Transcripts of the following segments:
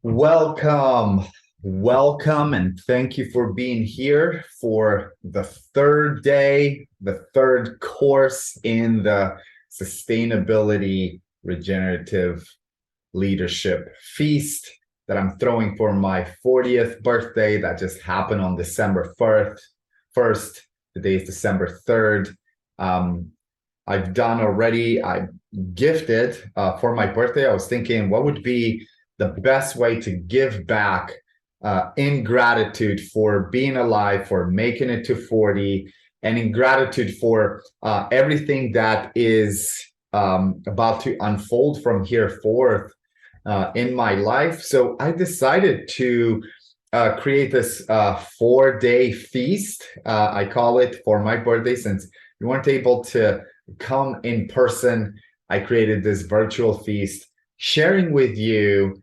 Welcome, welcome, and thank you for being here for the third day, the third course in the Sustainability Regenerative Leadership Feast that I'm throwing for my 40th birthday that just happened on December 1st. Today is December 3rd. I've done already, I gifted for my birthday. I was thinking, what would be the best way to give back in gratitude for being alive, for making it to 40, and in gratitude for everything that is about to unfold from here forth in my life. So I decided to create this 4-day feast. I call it for my birthday, since you weren't able to come in person. I created this virtual feast, sharing with you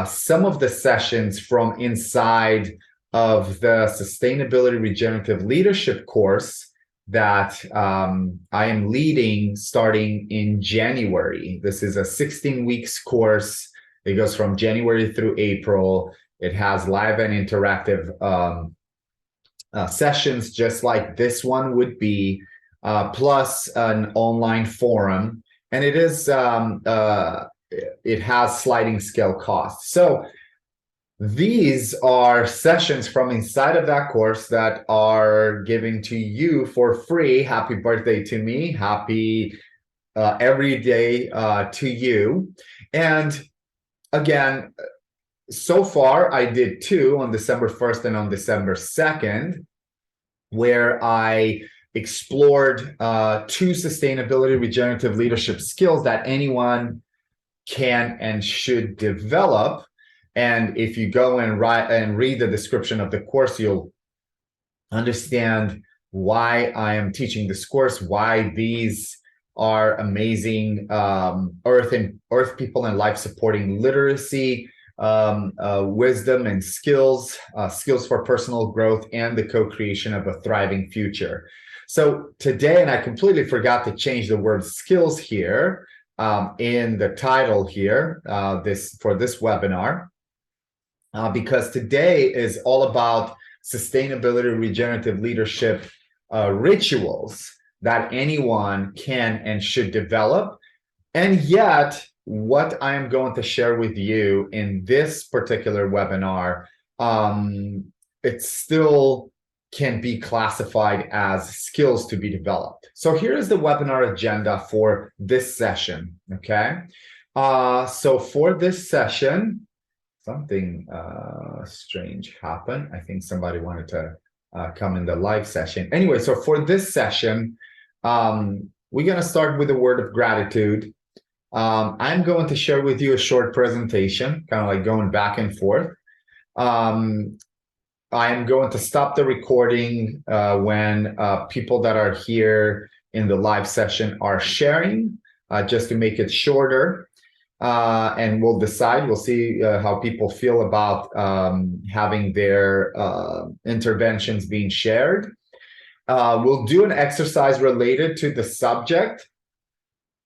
some of the sessions from inside of the Sustainability Regenerative Leadership course that I am leading starting in January. This is a 16 weeks course. It goes from January through April. It has live and interactive sessions, just like this one would be, plus an online forum. And it is it has sliding scale costs. So these are sessions from inside of that course that are giving to you for free. Happy birthday to me. Happy every day to you. And again, so far I did two on December 1st and on December 2nd, where I explored two sustainability regenerative leadership skills that anyone can and should develop. And if you go and read the description of the course, you'll understand why I am teaching this course, why these are amazing earth people and life supporting literacy, wisdom and skills for personal growth and the co-creation of a thriving future. So today, and I completely forgot to change the word skills here in the title here for this webinar, because today is all about sustainability regenerative leadership rituals that anyone can and should develop. And yet, what I am going to share with you in this particular webinar, it still can be classified as skills to be developed. So here is the webinar agenda for this session, okay? So for this session, something strange happened. I think somebody wanted to come in the live session. Anyway, so for this session, we're gonna start with a word of gratitude. I'm going to share with you a short presentation, kind of like going back and forth. I'm going to stop the recording when people that are here in the live session are sharing, just to make it shorter. And we'll decide, we'll see how people feel about having their interventions being shared. We'll do an exercise related to the subject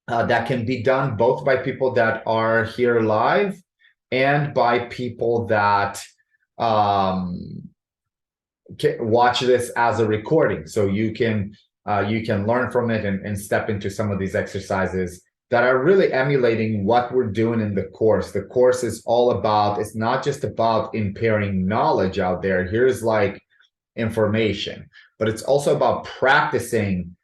that can be done both by people that are here live and by people that watch this as a recording. So you can learn from it and step into some of these exercises that are really emulating what we're doing in the course. The course is all about, it's not just about impairing knowledge out there. Here's like information, but it's also about practicing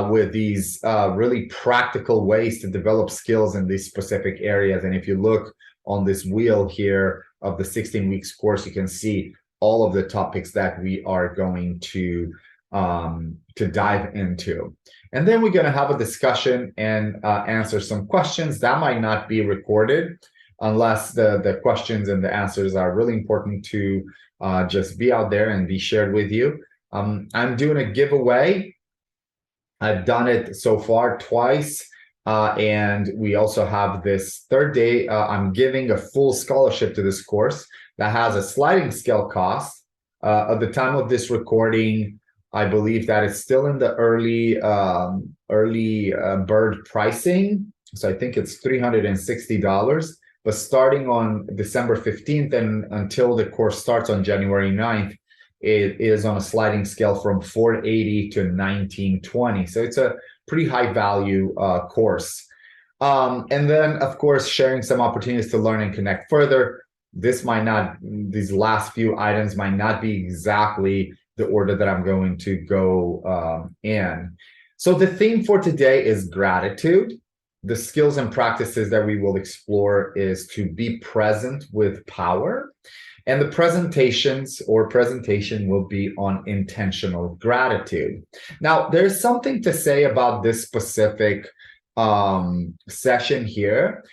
with these really practical ways to develop skills in these specific areas. And if you look on this wheel here of the 16 weeks course, you can see all of the topics that we are going to dive into. And then we're going to have a discussion and answer some questions that might not be recorded unless the questions and the answers are really important to just be out there and be shared with you. I'm doing a giveaway. I've done it so far twice. And we also have this third day. I'm giving a full scholarship to this course that has a sliding scale cost. At the time of this recording, I believe that it's still in the early bird pricing. So I think it's $360. but starting on December 15th and until the course starts on January 9th, it is on a sliding scale from 480 to 1920. So it's a pretty high value course. And then, of course, sharing some opportunities to learn and connect further. These last few items might not be exactly the order that I'm going to go in. So the theme for today is gratitude. The skills and practices that we will explore is to be present with power. And the presentation will be on intentional gratitude. Now, there's something to say about this specific session here.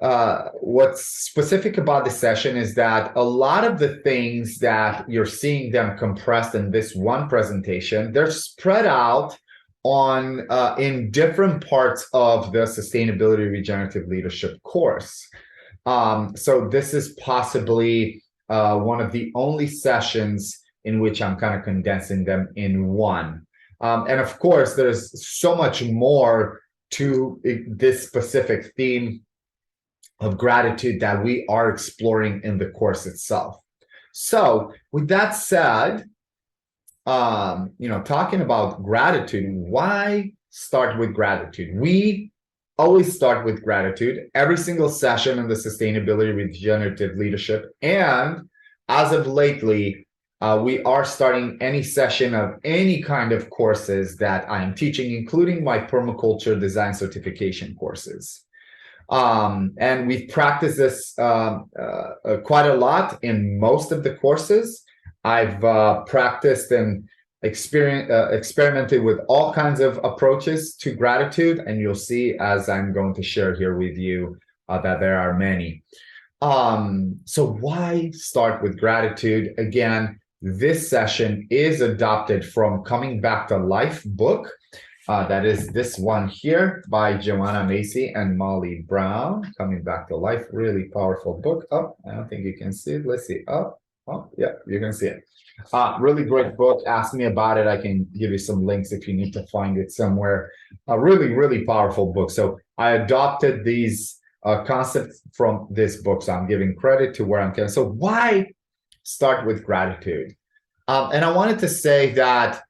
What's specific about the session is that a lot of the things that you're seeing them compressed in this one presentation, they're spread out on in different parts of the Sustainability Regenerative Leadership course. So this is possibly one of the only sessions in which I'm kind of condensing them in one. And of course, there's so much more to this specific theme of gratitude that we are exploring in the course itself. So with that said, talking about gratitude, why start with gratitude? We always start with gratitude every single session in the Sustainability Regenerative Leadership. And as of lately, we are starting any session of any kind of courses that I'm teaching, including my permaculture design certification courses. And we've practiced this quite a lot in most of the courses. I've practiced and experimented with all kinds of approaches to gratitude, and you'll see as I'm going to share here with you that there are many. So why start with gratitude? Again, this session is adopted from Coming Back to Life book. That is this one here by Joanna Macy and Molly Brown. Coming Back to Life, really powerful book. Oh, I don't think you can see it. Let's see. Oh, yeah, you can see it. Really great book. Ask me about it. I can give you some links if you need to find it somewhere. A really, really powerful book. So I adopted these concepts from this book. So I'm giving credit to where I'm going. So why start with gratitude? And I wanted to say that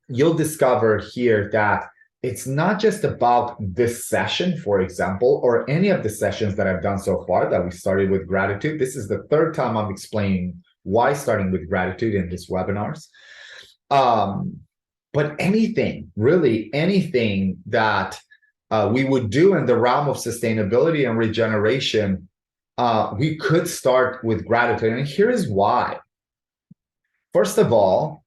you'll discover here that it's not just about this session, for example, or any of the sessions that I've done so far that we started with gratitude. This is the third time I'm explaining why starting with gratitude in these webinars. But anything, really anything that we would do in the realm of sustainability and regeneration, we could start with gratitude. And here is why. First of all,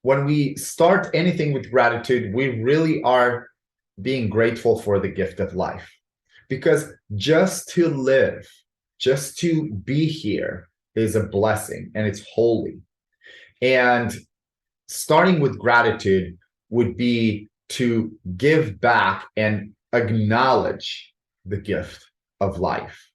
when we start anything with gratitude, we really are being grateful for the gift of life. Because just to live, just to be here is a blessing and it's holy. And starting with gratitude would be to give back and acknowledge the gift of life.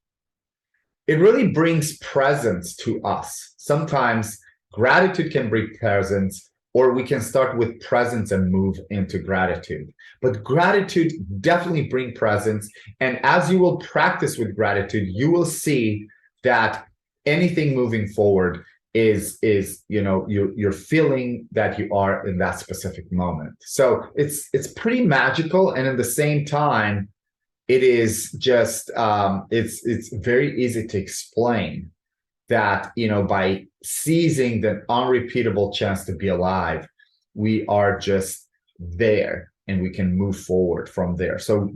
It really brings presence to us. Sometimes gratitude can bring presence, or we can start with presence and move into gratitude. But gratitude definitely brings presence. And as you will practice with gratitude, you will see that anything moving forward is you're feeling that you are in that specific moment. So it's pretty magical, and at the same time, it is just it's very easy to explain that by seizing the unrepeatable chance to be alive, we are just there and we can move forward from there. So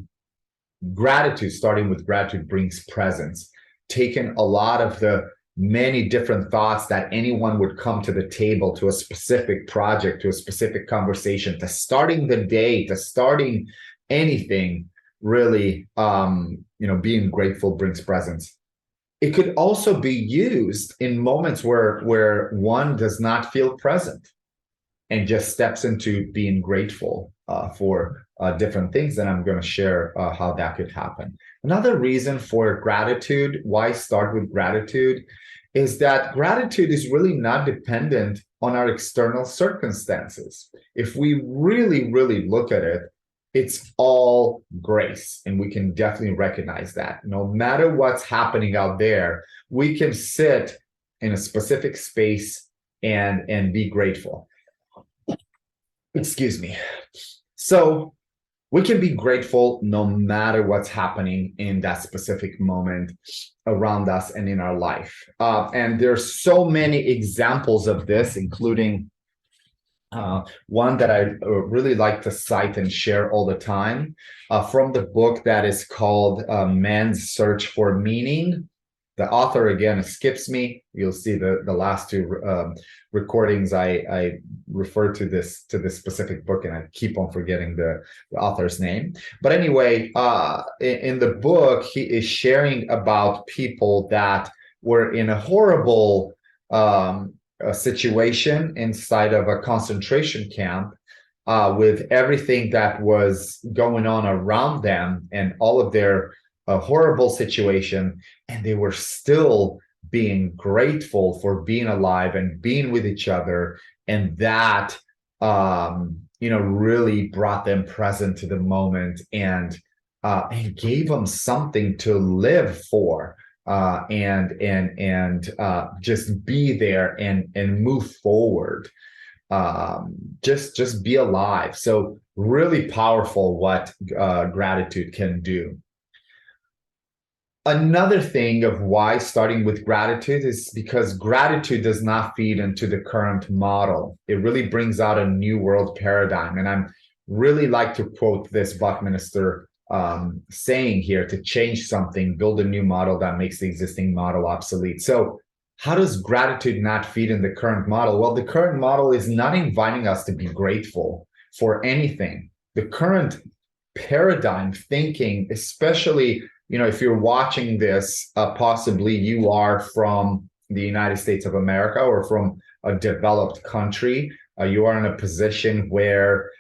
gratitude, starting with gratitude, brings presence. Taking a lot of the many different thoughts that anyone would come to the table, to a specific project, to a specific conversation, to starting the day, to starting anything, really, being grateful brings presence. It could also be used in moments where one does not feel present and just steps into being grateful for different things. And I'm going to share how that could happen. Another reason for gratitude, why start with gratitude, is that gratitude is really not dependent on our external circumstances. If we really, really look at it, it's all grace. And we can definitely recognize that. No matter what's happening out there, we can sit in a specific space and be grateful. Excuse me. So we can be grateful no matter what's happening in that specific moment around us and in our life. And there's so many examples of this, including one that I really like to cite and share all the time from the book that is called Man's Search for Meaning. The author, again, skips me. You'll see the last two recordings. I refer to this specific book, and I keep on forgetting the author's name. But anyway, in the book, he is sharing about people that were in a horrible a situation inside of a concentration camp with everything that was going on around them and all of their horrible situation, and they were still being grateful for being alive and being with each other, and that really brought them present to the moment and gave them something to live for. And just be there and move forward. Just be alive. So really powerful what gratitude can do. Another thing of why starting with gratitude is because gratitude does not feed into the current model. It really brings out a new world paradigm. And I'm really like to quote this Buckminster saying here: to change something, build a new model that makes the existing model obsolete. So how does gratitude not feed in the current model? Well, the current model is not inviting us to be grateful for anything. The current paradigm thinking, especially, if you're watching this, possibly you are from the United States of America or from a developed country, you are in a position where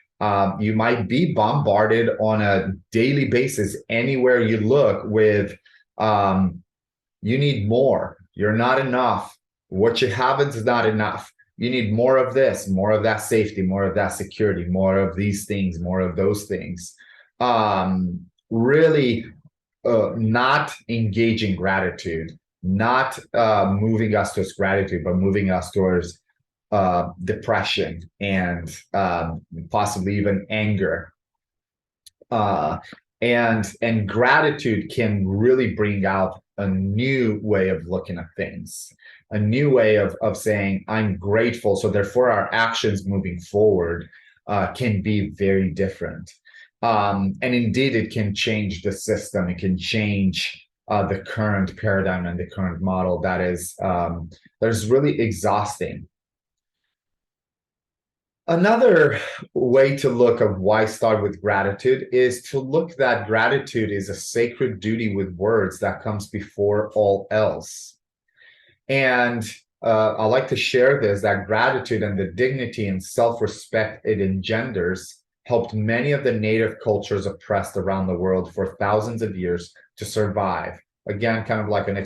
you might be bombarded on a daily basis anywhere you look with you need more, you're not enough, what you have is not enough, you need more of this, more of that safety, more of that security, more of these things, more of those things. Really not engaging gratitude, not moving us towards gratitude, but moving us towards depression and possibly even anger. And gratitude can really bring out a new way of looking at things, a new way of saying, I'm grateful. So therefore, our actions moving forward can be very different. And indeed, it can change the system. It can change the current paradigm and the current model that is really exhausting. Another way to look at why start with gratitude is to look that gratitude is a sacred duty with words that comes before all else. And I like to share this, that gratitude and the dignity and self-respect it engenders helped many of the native cultures oppressed around the world for thousands of years to survive. Again, kind of like an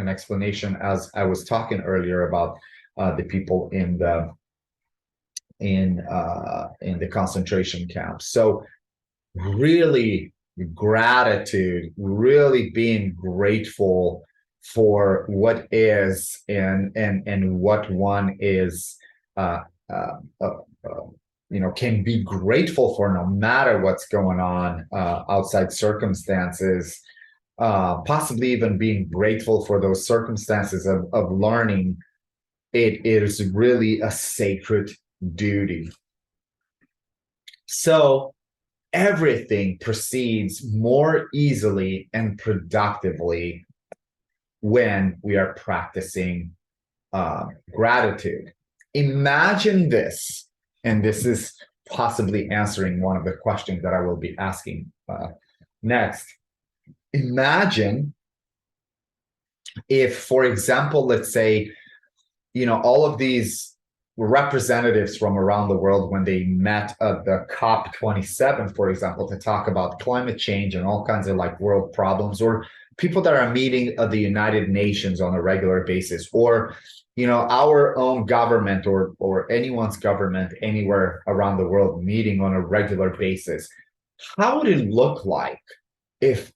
explanation as I was talking earlier about the people in the concentration camps. So really gratitude, really being grateful for what is and what one is can be grateful for no matter what's going on outside circumstances, possibly even being grateful for those circumstances of learning. It is really a sacred duty. So everything proceeds more easily and productively when we are practicing gratitude. Imagine this, and this is possibly answering one of the questions that I will be asking next. Imagine if, for example, let's say, all of these representatives from around the world, when they met at the COP27, for example, to talk about climate change and all kinds of like world problems, or people that are meeting at the United Nations on a regular basis, or our own government or anyone's government anywhere around the world meeting on a regular basis. how would it look like if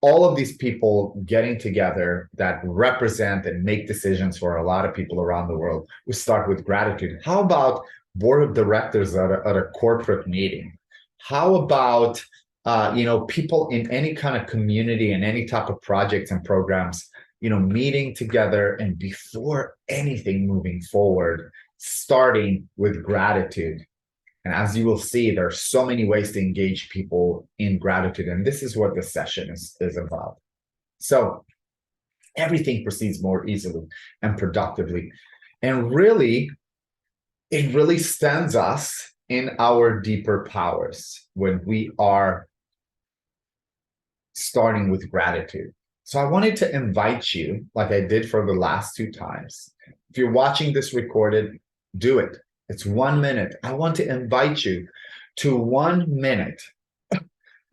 all of these people getting together that represent and make decisions for a lot of people around the world, we start with gratitude? How about board of directors at a corporate meeting? How about people in any kind of community and any type of projects and programs, meeting together, and before anything moving forward, starting with gratitude? And as you will see, there are so many ways to engage people in gratitude. And this is what this session is about. So everything proceeds more easily and productively. And really, it really stands us in our deeper powers when we are starting with gratitude. So I wanted to invite you, like I did for the last two times. If you're watching this recorded, do it. It's 1 minute. I want to invite you to 1 minute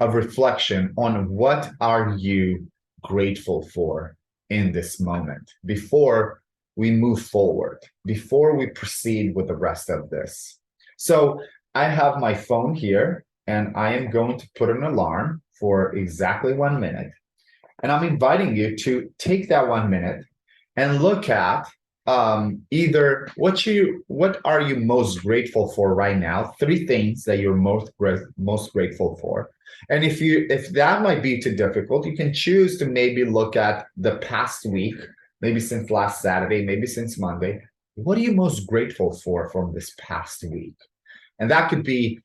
of reflection on what are you grateful for in this moment before we move forward, before we proceed with the rest of this. So I have my phone here, and I am going to put an alarm for exactly 1 minute. And I'm inviting you to take that 1 minute and look at either what are you most grateful for right now, 3 things that you're most grateful for. And if that might be too difficult, you can choose to maybe look at the past week, maybe since last Saturday, maybe since Monday. What are you most grateful for from this past week? And that could be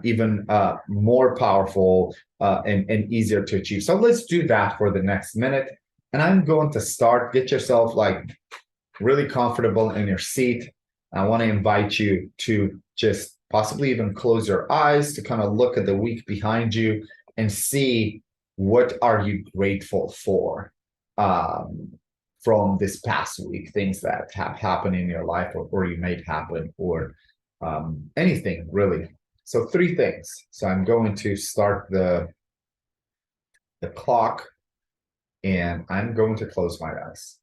even more powerful and easier to achieve. So let's do that for the next minute. And I'm going to start. Get yourself really comfortable in your seat. I want to invite you to just possibly even close your eyes to kind of look at the week behind you and see what are you grateful for from this past week, things that have happened in your life or you made happen, or anything really. So 3 things. So I'm going to start the clock, and I'm going to close my eyes.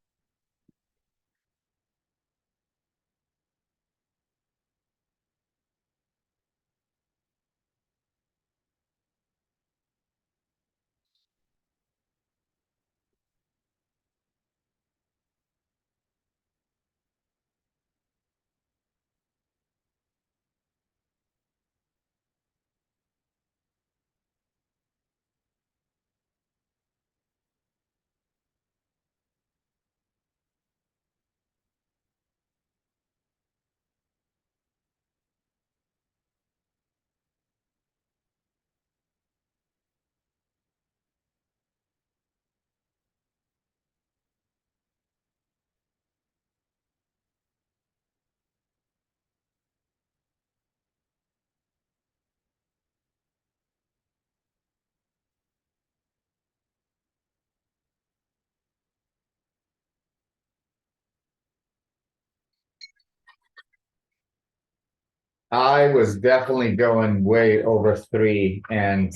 I was definitely going way over 3 and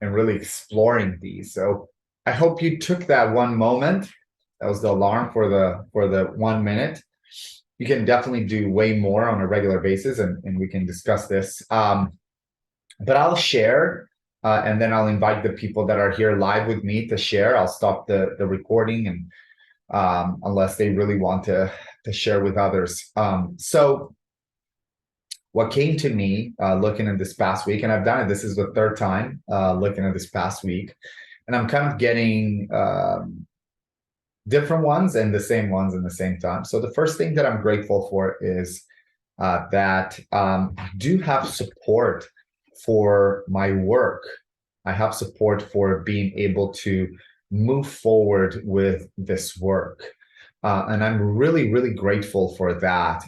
really exploring these. So I hope you took that 1 moment. That was the alarm for the 1 minute. You can definitely do way more on a regular basis, and we can discuss this. But I'll share, and then I'll invite the people that are here live with me to share. I'll stop the recording, and unless they really want to share with others. So what came to me looking at this past week, and I've done it, this is the 3rd time looking at this past week, and I'm kind of getting different ones and the same ones in the same time. So the first thing that I'm grateful for is that I do have support for my work. I have support for being able to move forward with this work. And I'm really, really grateful for that.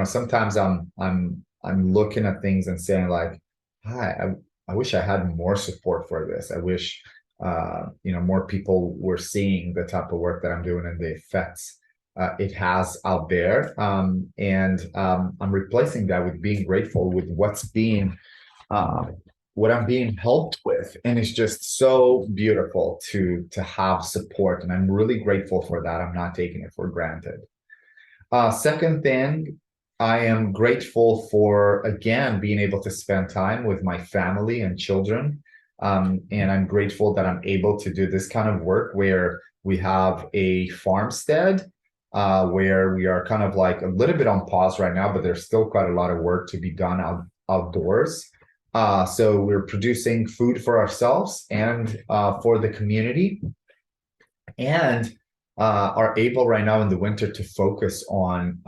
Sometimes I'm looking at things and saying like, "Hi, I wish I had more support for this. I wish more people were seeing the type of work that I'm doing and the effects it has out there." And I'm replacing that with being grateful with what I'm being helped with, and it's just so beautiful to have support, and I'm really grateful for that. I'm not taking it for granted. Second thing, I am grateful for, again, being able to spend time with my family and children. And I'm grateful that I'm able to do this kind of work where we have a farmstead, where we are kind of like a little bit on pause right now, but there's still quite a lot of work to be done outdoors. So we're producing food for ourselves and for the community, and are able right now in the winter to focus on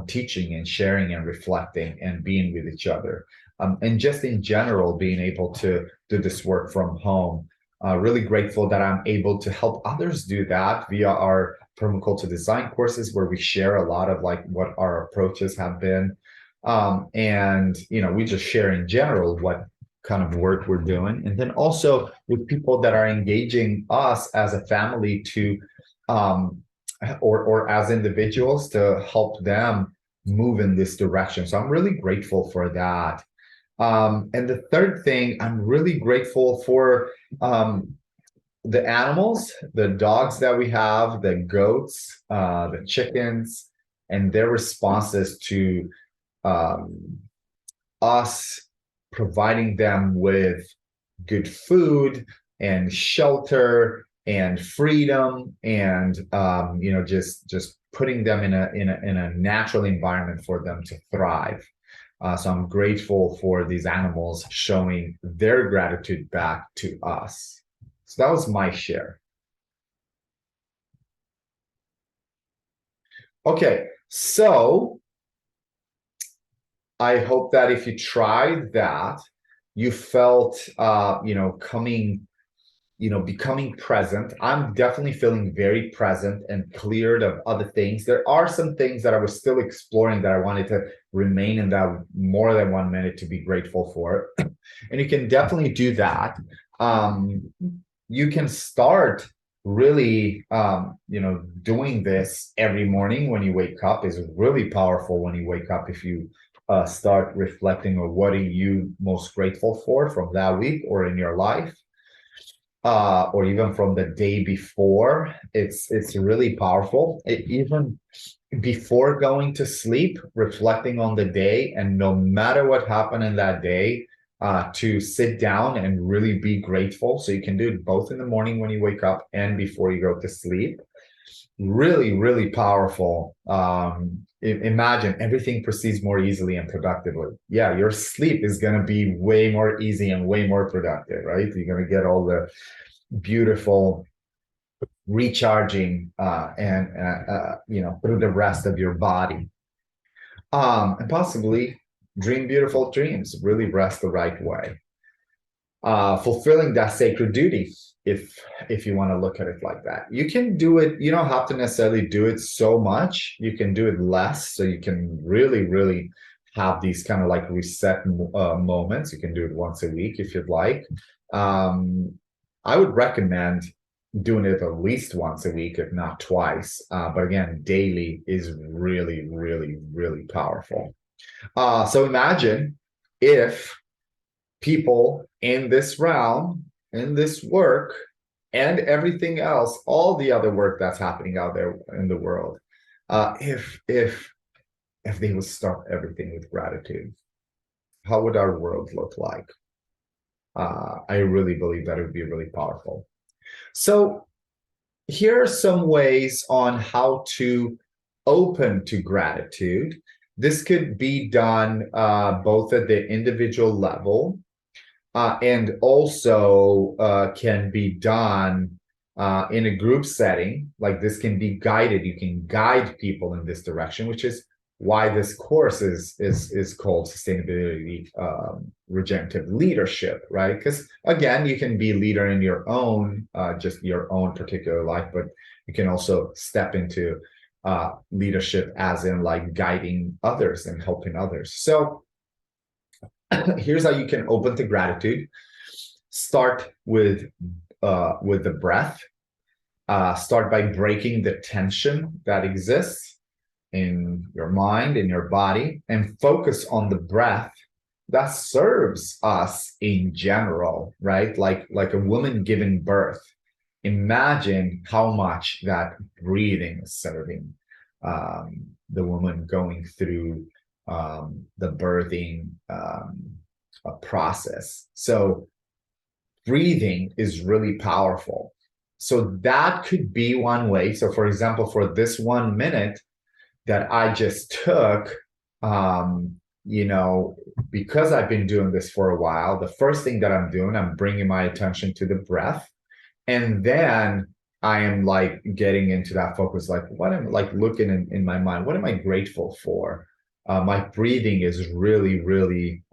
teaching and sharing and reflecting and being with each other, and just in general being able to do this work from home. Really grateful that I'm able to help others do that via our permaculture design courses, where we share a lot of like what our approaches have been, and we just share in general what kind of work we're doing, and then also with people that are engaging us as a family to um, or as individuals to help them move in this direction. So I'm really grateful for that. And the third thing, I'm really grateful for the animals, the dogs that we have, the goats, the chickens, and their responses to um, us providing them with good food and shelter and freedom, and just putting them in a natural environment for them to thrive. So I'm grateful for these animals showing their gratitude back to us. So that was my share. Okay, so I hope that if you tried that, you felt, becoming present. I'm definitely feeling very present and cleared of other things. There are some things that I was still exploring that I wanted to remain in that more than 1 minute to be grateful for. And you can definitely do that. Um, you can start really, doing this every morning when you wake up is really powerful when you wake up. If you start reflecting on what are you most grateful for from that week or in your life, or even from the day before, it's really powerful. Even before going to sleep, reflecting on the day, and no matter what happened in that day, to sit down and really be grateful. So you can do it both in the morning when you wake up and before you go to sleep. Really, really powerful. Imagine everything proceeds more easily and productively. Yeah, your sleep is going to be way more easy and way more productive, right? You're going to get all the beautiful recharging and through the rest of your body, and possibly dream beautiful dreams, really rest the right way, fulfilling that sacred duty, if you want to look at it like that. You can do it, you don't have to necessarily do it so much, you can do it less, so you can really, really have these kind of like reset moments. You can do it once a week if you'd like. I would recommend doing it at least once a week, if not twice. But again, daily is really, really, really powerful. So imagine if people in this realm, in this work, and everything else, all the other work that's happening out there in the world, if they would start everything with gratitude, how would our world look like? I really believe that it would be really powerful. So here are some ways on how to open to gratitude. This could be done both at the individual level, and also can be done in a group setting. Like this can be guided. You can guide people in this direction, which is why this course is called Sustainability Regenerative Leadership, right? Because again, you can be a leader in your own, just your own particular life, but you can also step into leadership as in like guiding others and helping others. So here's how you can open to gratitude. Start with the breath. Start by breaking the tension that exists in your mind, in your body, and focus on the breath that serves us in general, right? Like a woman giving birth. Imagine how much that breathing is serving the woman going through the birthing process. So breathing is really powerful. So that could be one way. So for example, for this 1 minute that I just took, um, you know, because I've been doing this for a while, the first thing that I'm doing, I'm bringing my attention to the breath. And then I am like getting into that focus, like what am like looking in my mind, what am I grateful for? My breathing is really, really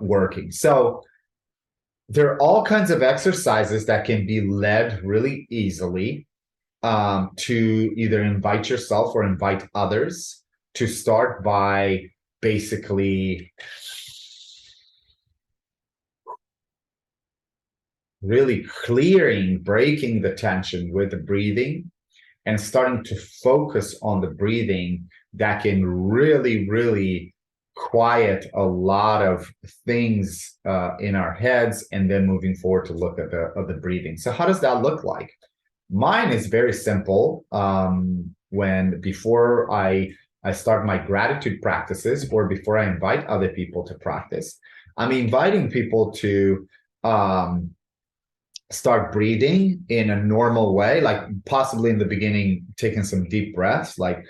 working. So there are all kinds of exercises that can be led really easily to either invite yourself or invite others to start by basically really clearing, breaking the tension with the breathing and starting to focus on the breathing that can really, really quiet a lot of things in our heads, and then moving forward to look at the breathing. So how does that look like? Mine is very simple. When before I start my gratitude practices, or before I invite other people to practice, I'm inviting people to start breathing in a normal way, like possibly in the beginning, taking some deep breaths, like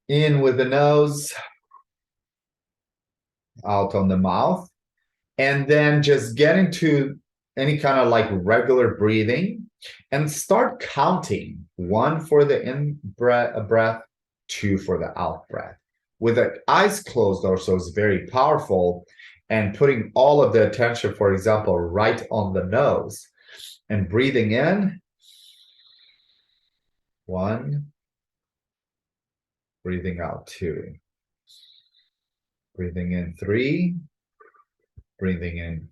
in with the nose, out on the mouth, and then just get into any kind of like regular breathing and start counting: one for the in breath, two for the out breath. With the eyes closed also is very powerful, and putting all of the attention, for example, right on the nose and breathing in, one, breathing out, two, breathing in, three, breathing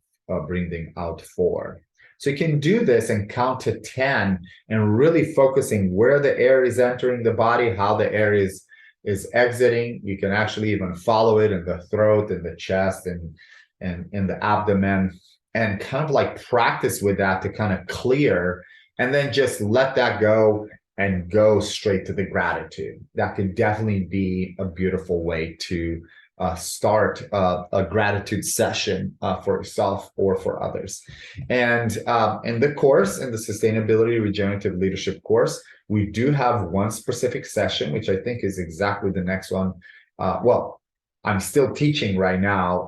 out, four. So you can do this and count to 10 and really focusing where the air is entering the body, how the air is exiting. You can actually even follow it in the throat, in the chest, and in the abdomen, and kind of like practice with that to kind of clear, and then just let that go and go straight to the gratitude. That could definitely be a beautiful way to start a gratitude session for yourself or for others. And in the course, in the Sustainability Regenerative Leadership course, we do have one specific session, which I think is exactly the next one. Well, I'm still teaching right now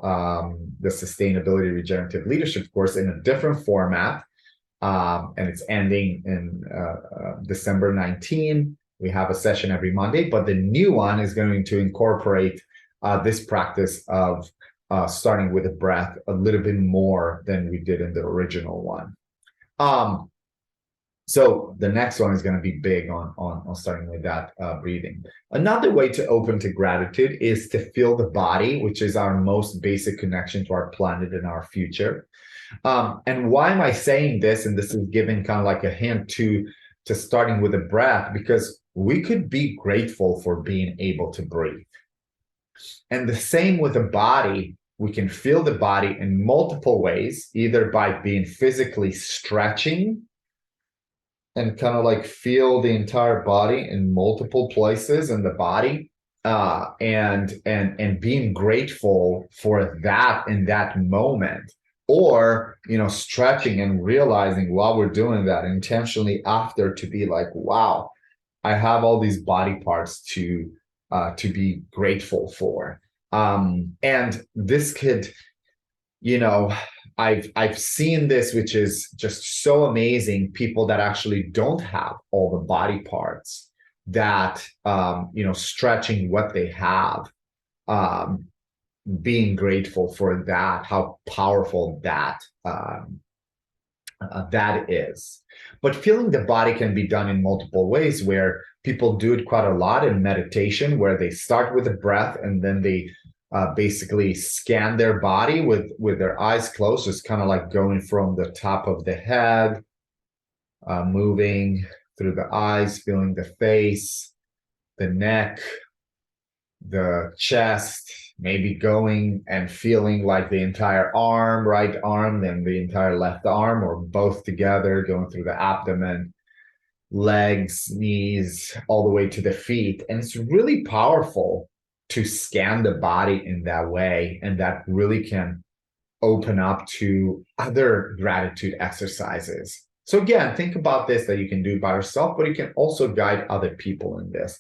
the Sustainability Regenerative Leadership course in a different format, and it's ending in December 19. We have a session every Monday, but the new one is going to incorporate this practice of starting with a breath a little bit more than we did in the original one. So the next one is going to be big on starting with that breathing. Another way to open to gratitude is to feel the body, which is our most basic connection to our planet and our future. And why am I saying this? And this is giving kind of like a hint to starting with a breath, because we could be grateful for being able to breathe. And the same with the body. We can feel the body in multiple ways, either by being physically stretching and kind of like feel the entire body in multiple places in the body, and being grateful for that in that moment, or stretching and realizing while we're doing that intentionally after to be like, wow, I have all these body parts to be grateful for. And this could, I've seen this, which is just so amazing. People that actually don't have all the body parts, that stretching what they have, being grateful for that, how powerful that that is. But feeling the body can be done in multiple ways, where people do it quite a lot in meditation, where they start with the breath and then they basically scan their body with their eyes closed, just kind of like going from the top of the head, moving through the eyes, feeling the face, the neck, the chest, maybe going and feeling like the entire arm, right arm, then the entire left arm, or both together, going through the abdomen, legs, knees, all the way to the feet. And it's really powerful to scan the body in that way. And that really can open up to other gratitude exercises. So again, think about this, that you can do by yourself, but you can also guide other people in this.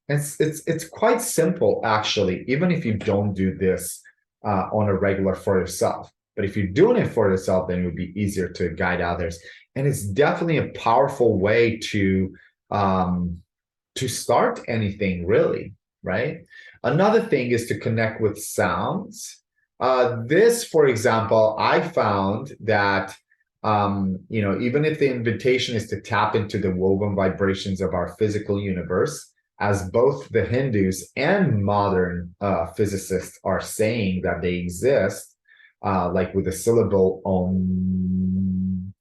It's quite simple, actually, even if you don't do this on a regular for yourself. But if you're doing it for yourself, then it would be easier to guide others. And it's definitely a powerful way to start anything, really, right? Another thing is to connect with sounds. This, for example, I found that even if the invitation is to tap into the woven vibrations of our physical universe, as both the Hindus and modern physicists are saying that they exist, like with the syllable Om.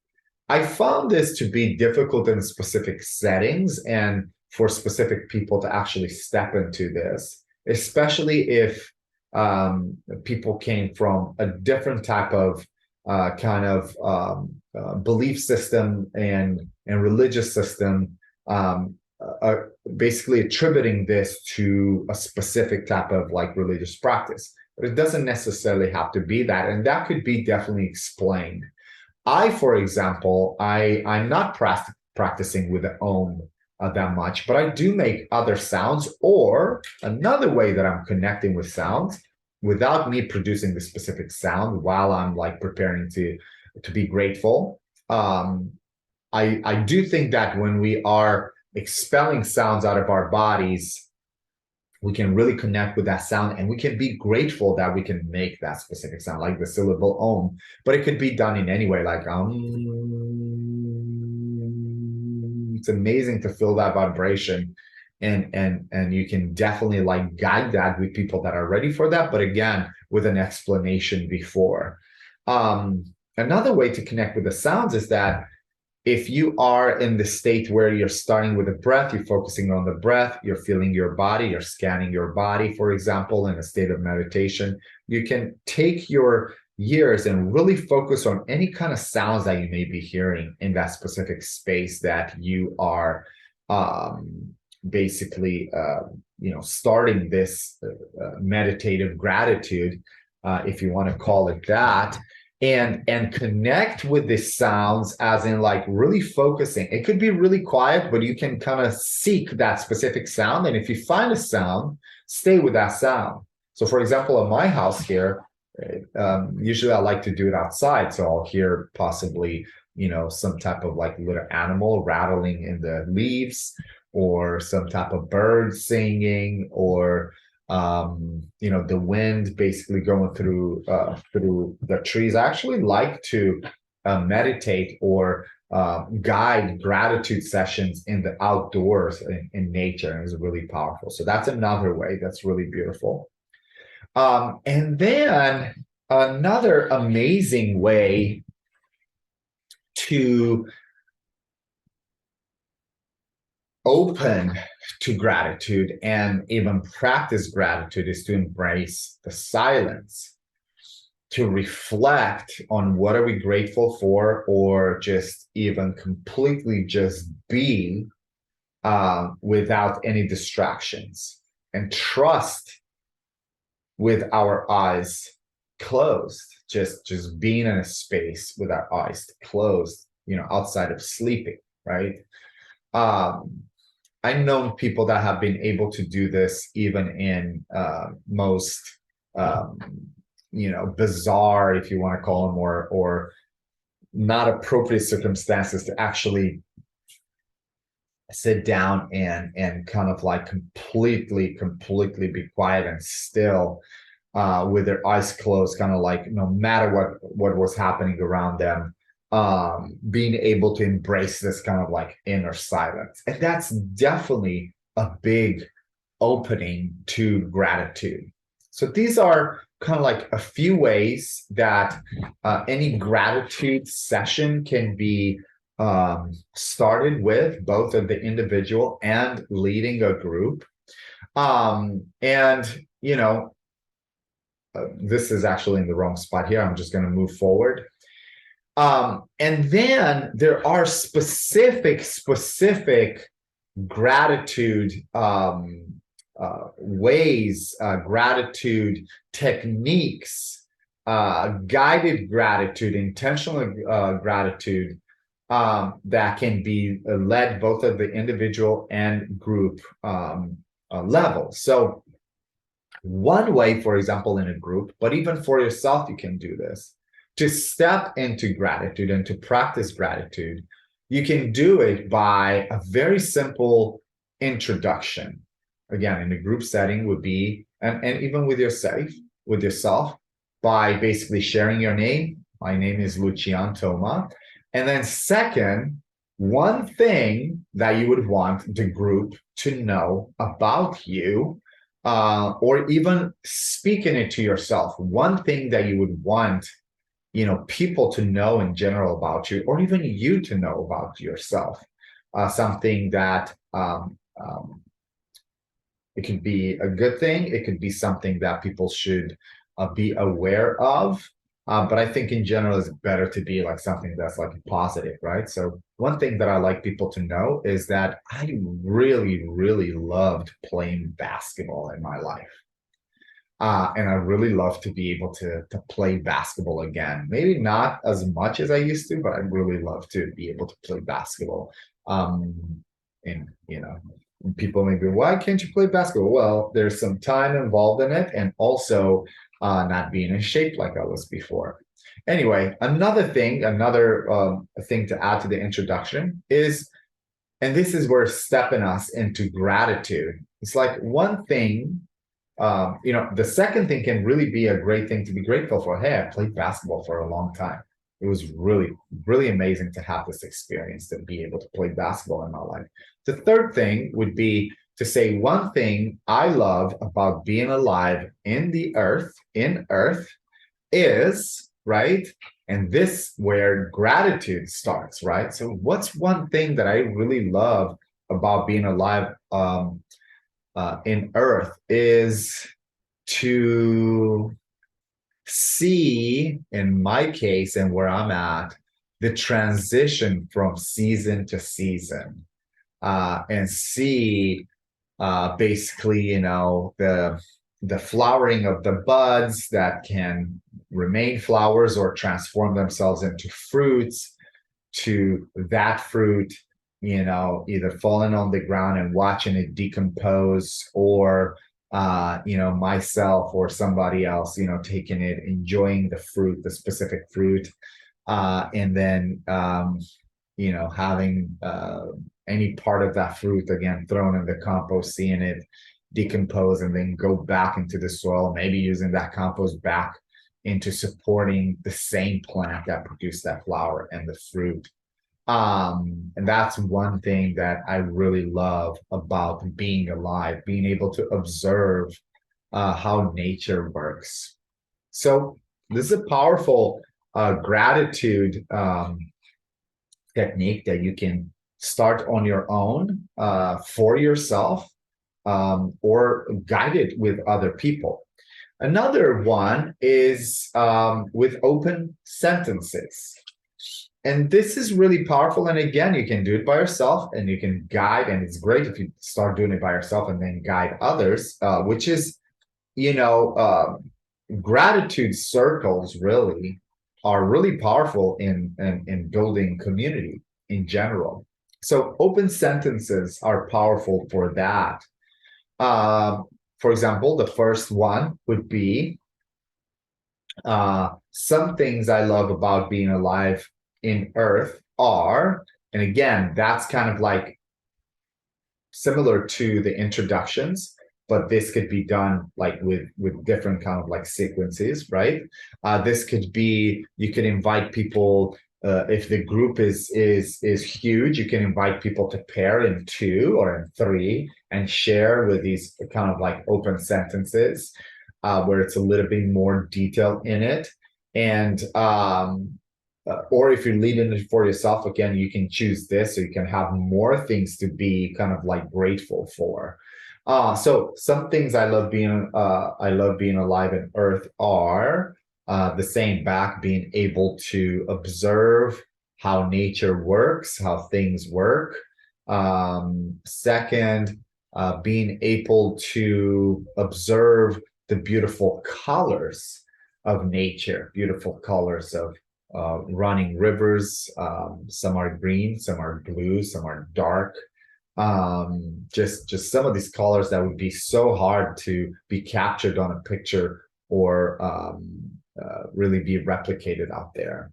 I found this to be difficult in specific settings and for specific people to actually step into this, especially if people came from a different type of belief system and religious system, basically attributing this to a specific type of like religious practice. But it doesn't necessarily have to be that, and that could be definitely explained. For example, I'm not practicing with the Om that much, but I do make other sounds. Or another way that I'm connecting with sounds without me producing the specific sound while I'm like preparing to be grateful. I do think that when we are expelling sounds out of our bodies, we can really connect with that sound, and we can be grateful that we can make that specific sound, like the syllable Om. But it could be done in any way, like It's amazing to feel that vibration, and you can definitely like guide that with people that are ready for that, but again, with an explanation before. Another way to connect with the sounds is that if you are in the state where you're starting with a breath, you're focusing on the breath, you're feeling your body, you're scanning your body, for example, in a state of meditation, you can take your ears and really focus on any kind of sounds that you may be hearing in that specific space that you are basically starting this meditative gratitude, if you want to call it that. And connect with the sounds, as in like really focusing. It could be really quiet, but you can kind of seek that specific sound. And if you find a sound, stay with that sound. So for example, in my house here, usually I like to do it outside. So I'll hear possibly, some type of like little animal rattling in the leaves, or some type of bird singing, or the wind basically going through the trees. I actually like to meditate or guide gratitude sessions in the outdoors in nature, and it's really powerful. So that's another way that's really beautiful. And then another amazing way to open to gratitude and even practice gratitude is to embrace the silence, to reflect on what are we grateful for, or just even completely just be without any distractions, and trust with our eyes closed, just being in a space with our eyes closed, outside of sleeping, right? I've known people that have been able to do this even in most, bizarre, if you want to call them, or not appropriate circumstances, to actually sit down and kind of like completely be quiet and still, with their eyes closed, kind of like no matter what was happening around them, being able to embrace this kind of like inner silence. And that's definitely a big opening to gratitude. So these are kind of like a few ways that any gratitude session can be started with, both of the individual and leading a group. This is actually in the wrong spot here. I'm just going to move forward. And then there are specific gratitude ways, gratitude techniques, guided gratitude, intentional gratitude that can be led both at the individual and group level. So one way, for example, in a group, but even for yourself, you can do this. To step into gratitude and to practice gratitude, you can do it by a very simple introduction. Again, in a group setting would be, and even with yourself, by basically sharing your name. My name is Lucian Toma. And then second, one thing that you would want the group to know about you, or even speaking it to yourself, one thing that you would want, people to know in general about you, or even you to know about yourself, something that it could be a good thing, it could be something that people should be aware of. But I think in general, it's better to be like something that's like positive, right? So one thing that I like people to know is that I really, really loved playing basketball in my life. And I really love to be able to play basketball again. Maybe not as much as I used to, but I really love to be able to play basketball. And people may be, why can't you play basketball? Well, there's some time involved in it, and also not being in shape like I was before. Anyway, another thing to add to the introduction is, and this is where stepping us into gratitude. It's like one thing, the second thing can really be a great thing to be grateful for. Hey, I played basketball for a long time. It was really, really amazing to have this experience, to be able to play basketball in my life. The third thing would be to say one thing I love about being alive in earth is, right? And this where gratitude starts, right? So what's one thing that I really love about being alive in earth is to see, in my case and where I'm at, the transition from season to season, and see basically, the flowering of the buds that can remain flowers or transform themselves into fruits, to that fruit, either falling on the ground and watching it decompose, or myself or somebody else, taking it, enjoying the fruit, the specific fruit, and then having any part of that fruit again thrown in the compost, seeing it decompose and then go back into the soil, maybe using that compost back into supporting the same plant that produced that flower and the fruit. And that's one thing that I really love about being alive, being able to observe how nature works. So this is a powerful gratitude technique that you can start on your own for yourself, or guided with other people. Another one is with open sentences. And this is really powerful. And again, you can do it by yourself and you can guide. And it's great if you start doing it by yourself and then guide others, which is, gratitude circles really are really powerful in building community in general. So open sentences are powerful for that. For example, the first one would be, some things I love about being alive in earth are, and again, that's kind of like similar to the introductions, but this could be done like with different kind of like sequences, right? This could be, you could invite people, if the group is huge, you can invite people to pair in 2 or in 3 and share with these kind of like open sentences, where it's a little bit more detail in it. And or if you're leaving it for yourself, again, you can choose this, so you can have more things to be kind of like grateful for. So some things I love being alive in earth are, The same back, being able to observe how nature works, how things work. Second, being able to observe the beautiful colors of nature, beautiful colors of running rivers. Some are green, some are blue, some are dark. Just some of these colors that would be so hard to be captured on a picture or really be replicated out there.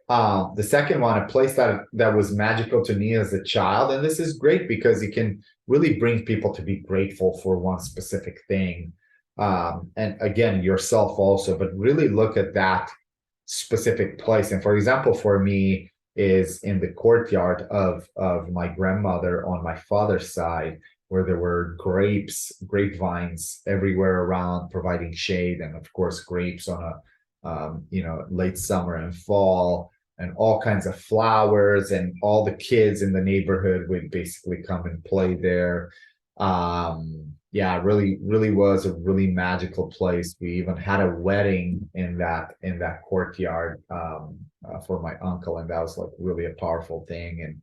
The second one, a place that was magical to me as a child, and this is great because it can really bring people to be grateful for one specific thing. And again, yourself also, but really look at that specific place. And for example, for me, is in the courtyard of my grandmother on my father's side, where there were grapevines everywhere around, providing shade, and of course grapes on a late summer and fall, and all kinds of flowers, and all the kids in the neighborhood would basically come and play there. Yeah, really was a really magical place. We even had a wedding in that courtyard for my uncle, and that was like really a powerful thing. And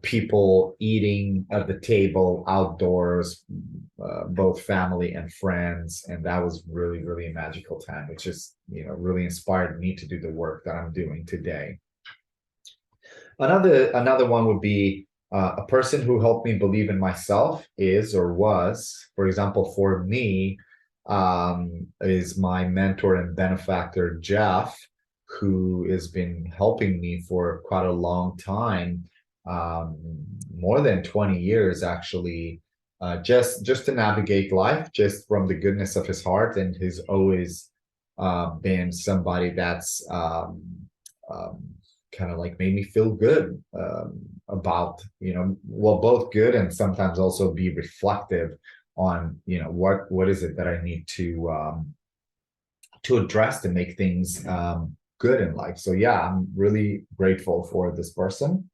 people eating at the table outdoors, both family and friends, and that was really a magical time, which is really inspired me to do the work that I'm doing today. Another one would be a person who helped me believe in myself is or was, for example, for me, is my mentor and benefactor, Jeff, who has been helping me for quite a long time, more than 20 years, actually, just to navigate life, just from the goodness of his heart. And he's always been somebody that's kind of like made me feel good about, well, both good and sometimes also be reflective on, what is it that I need to address to make things good in life. So yeah, I'm really grateful for this person.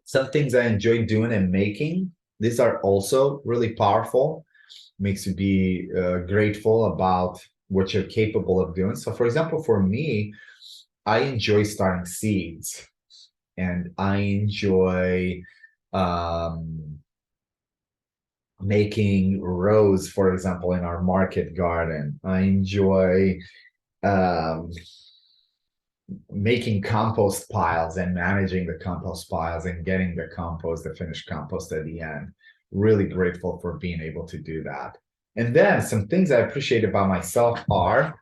Some things I enjoy doing and making, these are also really powerful. Makes you be grateful about what you're capable of doing. So for example, for me, I enjoy starting seeds, and I enjoy making rows, for example, in our market garden. I enjoy making compost piles and managing the compost piles and getting the finished compost at the end. Really grateful for being able to do that. And then some things I appreciate about myself are,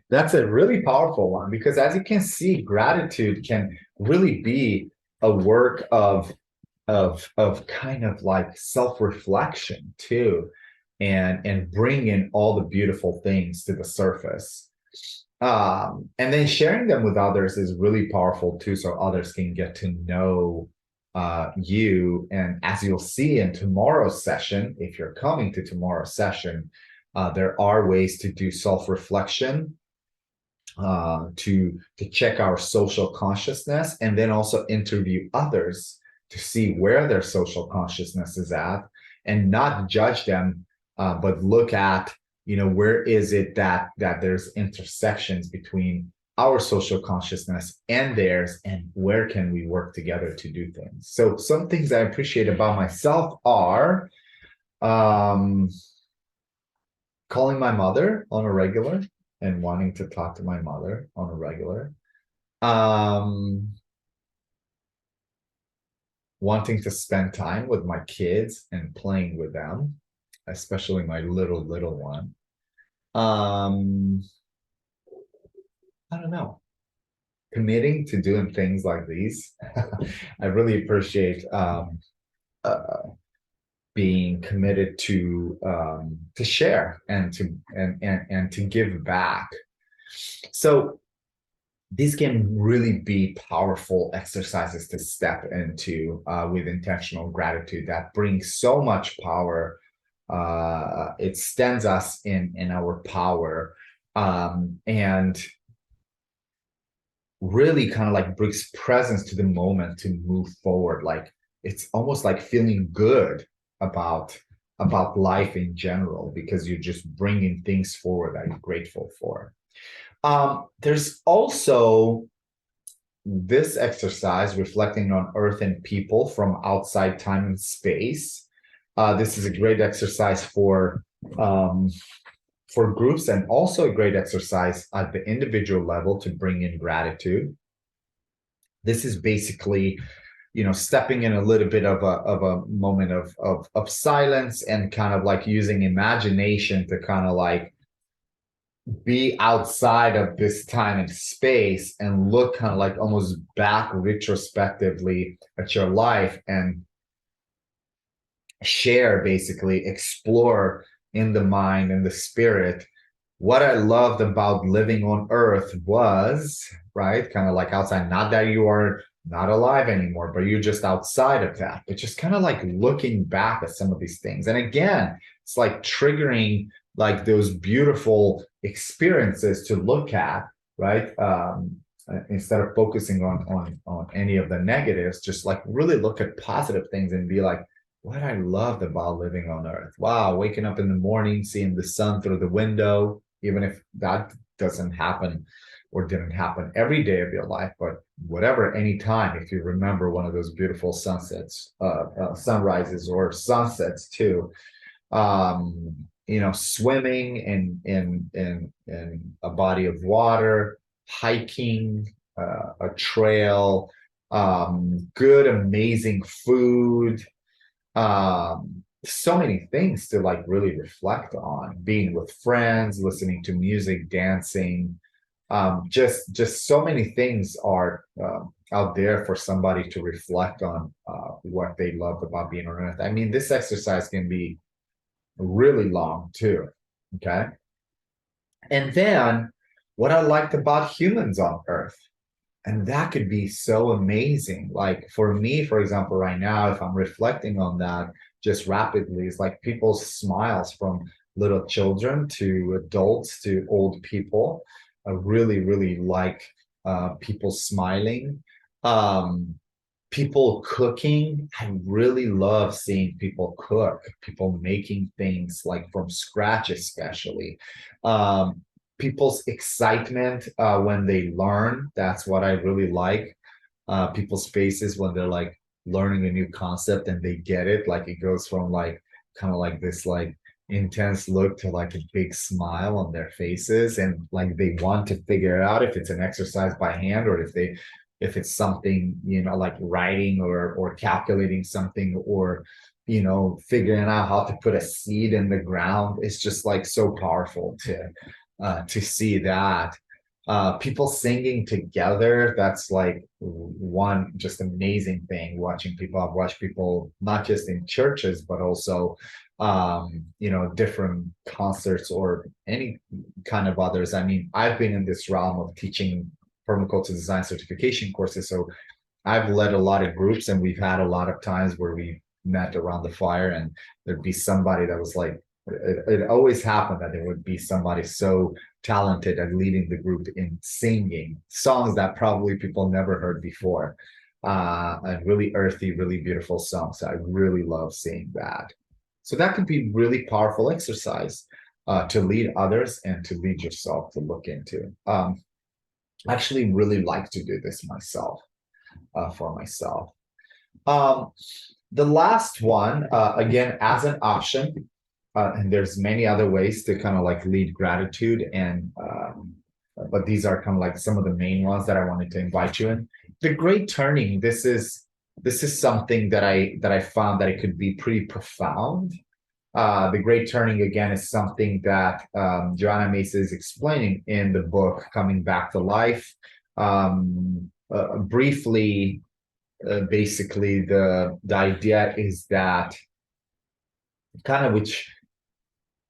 that's a really powerful one, because as you can see, gratitude can really be a work of kind of like self-reflection too, and bring in all the beautiful things to the surface. And then sharing them with others is really powerful too, so others can get to know you. And as you'll see in tomorrow's session, if you're coming to tomorrow's session, there are ways to do self-reflection, to check our social consciousness, and then also interview others to see where their social consciousness is at, and not judge them, but look at, where is it that there's intersections between our social consciousness and theirs, and where can we work together to do things. So some things I appreciate about myself are calling my mother on a regular and wanting to talk to my mother on a regular. Wanting to spend time with my kids and playing with them, especially my little one. I don't know, committing to doing things like these. I really appreciate being committed to share and to give back. So these can really be powerful exercises to step into with intentional gratitude that brings so much power. It stands us in our power, and really kind of like brings presence to the moment to move forward. Like it's almost like feeling good about about life in general, because you're just bringing things forward that you're grateful for. There's also this exercise, reflecting on Earth and people from outside time and space. This is a great exercise for groups, and also a great exercise at the individual level to bring in gratitude. This is basically, stepping in a little bit of a moment of silence, and kind of like using imagination to kind of like be outside of this time and space and look kind of like almost back retrospectively at your life, and share, basically explore in the mind and the spirit. What I loved about living on Earth was, right, kind of like outside, not that you are not alive anymore, but you're just outside of that, but just kind of like looking back at some of these things. And again, it's like triggering like those beautiful experiences to look at, right? Instead of focusing on any of the negatives, just like really look at positive things and be like, what I loved about living on Earth. Wow, waking up in the morning, seeing the sun through the window, even if that doesn't happen or didn't happen every day of your life, but whatever, anytime, if you remember one of those beautiful sunsets, sunrises or sunsets too, swimming in a body of water, hiking, a trail, good, amazing food, so many things to like really reflect on, being with friends, listening to music, dancing, just so many things are out there for somebody to reflect on, what they loved about being on Earth. I mean, this exercise can be really long too. Okay. And then what I liked about humans on Earth, and that could be so amazing. Like for me, for example, right now, if I'm reflecting on that just rapidly, it's like people's smiles, from little children to adults to old people. I really, really like people smiling. People cooking. I really love seeing people cook, people making things like from scratch, especially. People's excitement when they learn. That's what I really like. People's faces when they're like learning a new concept and they get it. Like it goes from like kind of like this like intense look to like a big smile on their faces, and like they want to figure out if it's an exercise by hand, or if it's something, like writing or calculating something, or figuring out how to put a seed in the ground. It's just like so powerful to see that. People singing together, that's like one just amazing thing. Watching people, I've watched people not just in churches, but also different concerts or any kind of others. I mean, I've been in this realm of teaching permaculture design certification courses, so I've led a lot of groups, and we've had a lot of times where we met around the fire, and there'd be somebody that was like, it always happened that there would be somebody so talented at leading the group in singing songs that probably people never heard before, and really earthy, really beautiful songs. I really love seeing that. So that can be really powerful exercise to lead others and to lead yourself to look into. I actually really like to do this myself, for myself. The last one, again, as an option, and there's many other ways to kind of like lead gratitude, and but these are kind of like some of the main ones that I wanted to invite you in. The Great Turning. This is something that I found that it could be pretty profound. The Great Turning, again, is something that Joanna Mesa is explaining in the book Coming Back to Life. Briefly, basically, the idea is that kind of which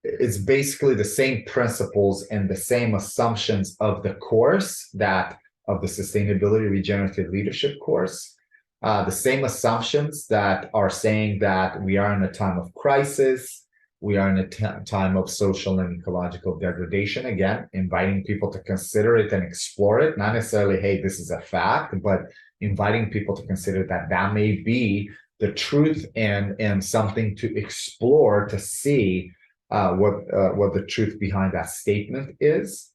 it's basically the same principles and the same assumptions of the course, that of the Sustainability Regenerative Leadership course. The same assumptions that are saying that we are in a time of crisis, we are in a time of social and ecological degradation. Again, inviting people to consider it and explore it, not necessarily, hey, this is a fact, but inviting people to consider that that may be the truth and something to explore to see what the truth behind that statement is,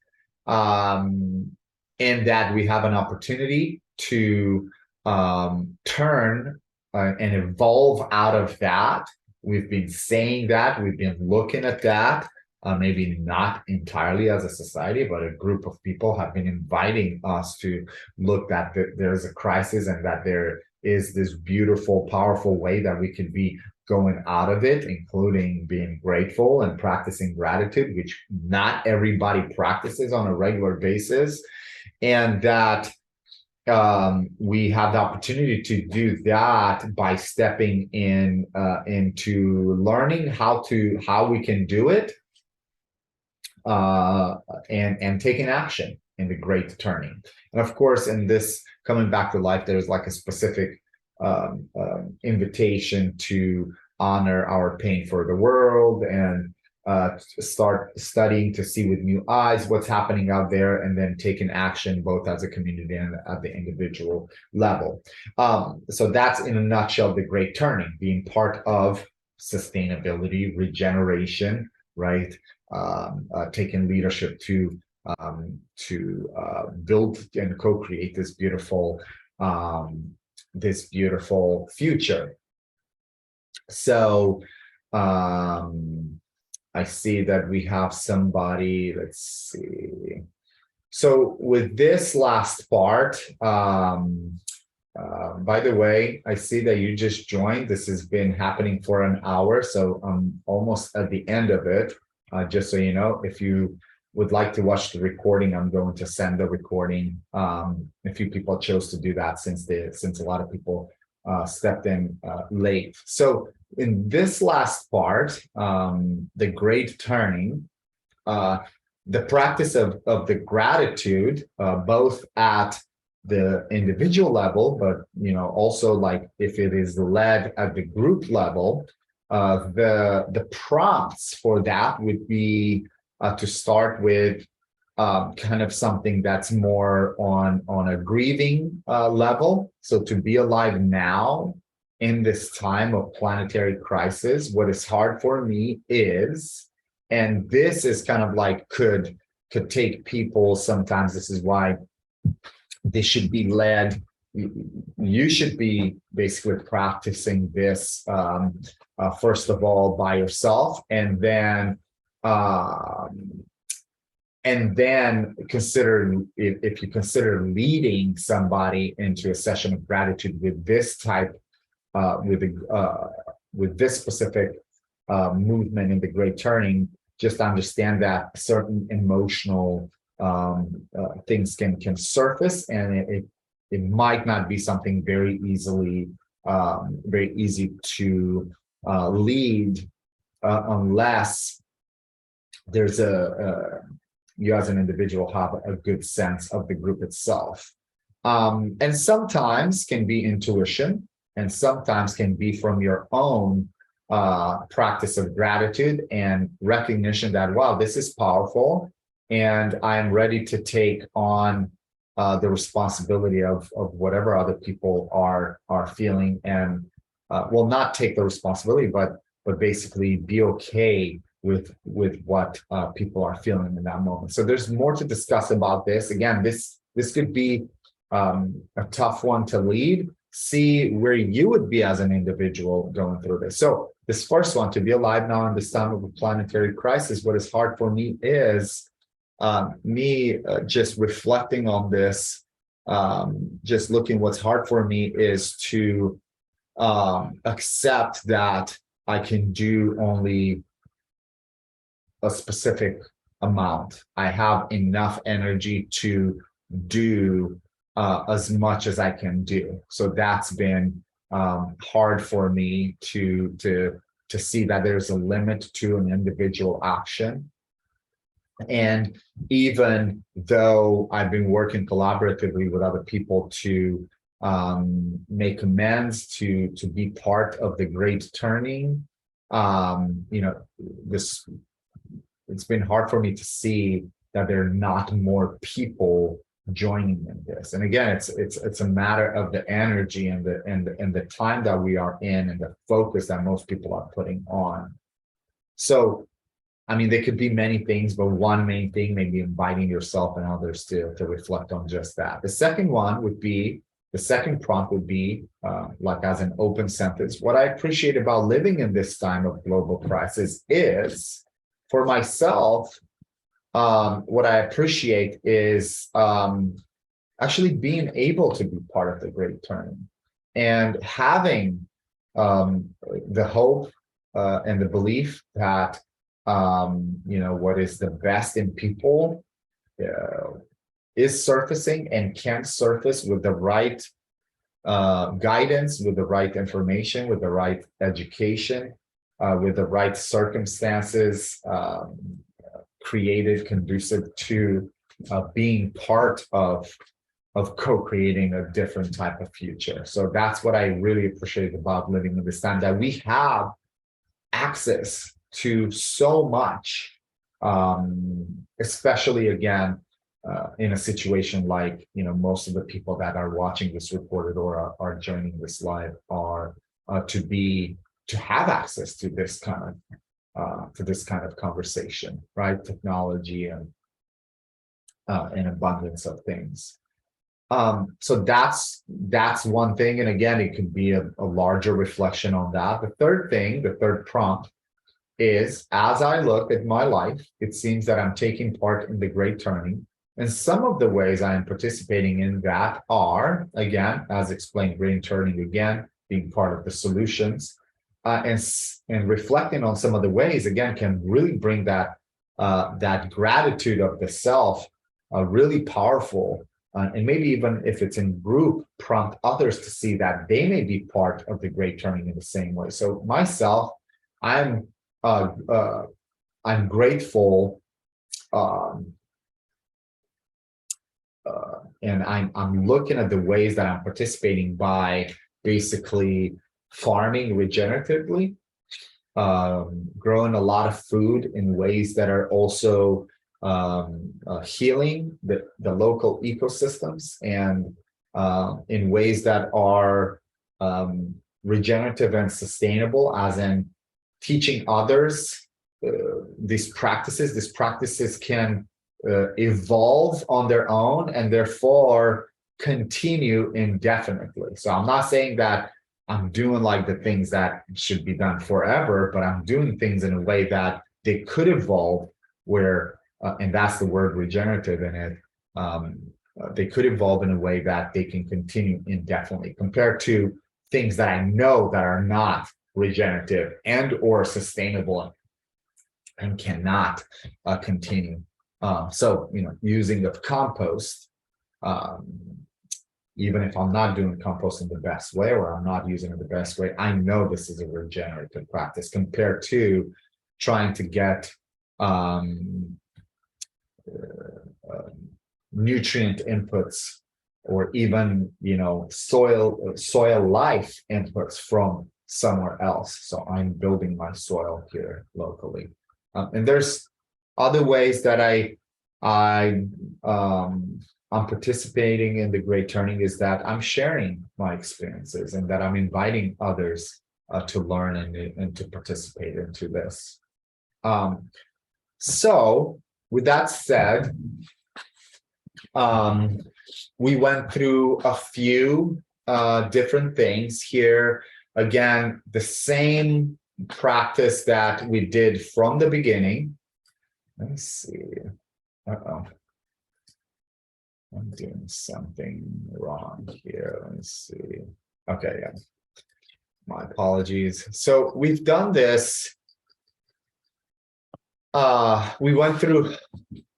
and that we have an opportunity to turn and evolve out of that. We've been saying that, we've been looking at that, maybe not entirely as a society, but a group of people have been inviting us to look that there's a crisis and that there is this beautiful, powerful way that we can be going out of it, including being grateful and practicing gratitude, which not everybody practices on a regular basis. And that we have the opportunity to do that by stepping in into learning how we can do it, and taking action in the great turning. And of course, in this coming back to life, there's like a specific invitation to honor our pain for the world and start studying to see with new eyes what's happening out there, and then taking action both as a community and at the individual level. So that's in a nutshell the great turning, being part of sustainability, regeneration, right? Taking leadership to build and co-create this beautiful future. So I see that we have somebody, let's see. So with this last part, by the way, I see that you just joined. This has been happening for an hour, so I'm almost at the end of it. Just so you know, if you would like to watch the recording, I'm going to send the recording. A few people chose to do that since a lot of people stepped in late. So in this last part, the great turning, the practice of the gratitude, both at the individual level, but also like if it is led at the group level, the prompts for that would be to start with kind of something that's more on a grieving level. So to be alive now in this time of planetary crisis, what is hard for me is, and this is kind of like could take people, sometimes this is why they should be led. You should be basically practicing this first of all by yourself, and then consider, if you consider leading somebody into a session of gratitude with this type, with this specific movement in the great turning, just understand that certain emotional things can surface, and it might not be something very easy to lead unless there's you as an individual have a good sense of the group itself. And sometimes can be intuition, and sometimes can be from your own practice of gratitude and recognition that, wow, this is powerful, and I'm ready to take on the responsibility of whatever other people are feeling, and will not take the responsibility, but basically be okay with what people are feeling in that moment. So there's more to discuss about this. Again, this could be a tough one to lead. See where you would be as an individual going through this. So this first one, to be alive now in this time of a planetary crisis, what is hard for me is just reflecting on this, just looking, what's hard for me is to accept that I can do only a specific amount. I have enough energy to do as much as I can do. So that's been hard for me to see that there's a limit to an individual action. And even though I've been working collaboratively with other people to make amends, to be part of the great turning, it's been hard for me to see that there are not more people joining in this. And again, it's a matter of the energy and the time that we are in and the focus that most people are putting on. So, I mean, there could be many things, but one main thing may be inviting yourself and others to reflect on just that. The second prompt would be like as an open sentence. What I appreciate about living in this time of global crisis is, for myself, what I appreciate is actually being able to be part of the great turning and having the hope and the belief that what is the best in people is surfacing and can surface with the right guidance, with the right information, with the right education, with the right circumstances created conducive to being part of co-creating a different type of future. So that's what I really appreciate about living in this time, that we have access to so much, especially again, in a situation like, most of the people that are watching this recorded or are joining this live are to have access to this kind of conversation, right? Technology and an abundance of things. So that's one thing. And again, it could be a larger reflection on that. The third prompt is, as I look at my life, it seems that I'm taking part in the great turning. And some of the ways I am participating in that are, again, as explained, great turning again, being part of the solutions, and reflecting on some of the ways, again, can really bring that gratitude of the self, really powerful. And maybe even if it's in group, prompt others to see that they may be part of the great turning in the same way. So myself, I'm grateful, and I'm looking at the ways that I'm participating by basically farming regeneratively, growing a lot of food in ways that are also healing the local ecosystems, and in ways that are regenerative and sustainable, as in teaching others these practices. These practices can evolve on their own and therefore continue indefinitely. So I'm not saying that I'm doing like the things that should be done forever, but I'm doing things in a way that they could evolve where, and that's the word regenerative in it, they could evolve in a way that they can continue indefinitely, compared to things that I know that are not regenerative and or sustainable and cannot continue. So, using of compost, even if I'm not doing compost in the best way, or I'm not using it the best way, I know this is a regenerative practice compared to trying to get nutrient inputs, or even soil life inputs from somewhere else. So I'm building my soil here locally, and there's other ways that I'm participating in the great turning, is that I'm sharing my experiences and that I'm inviting others to learn and to participate into this. So with that said, we went through a few different things here. Again, the same practice that we did from the beginning. Let me see. Uh-oh. I'm doing something wrong here. Let me see. Okay, yeah. My apologies. So we've done this. We went through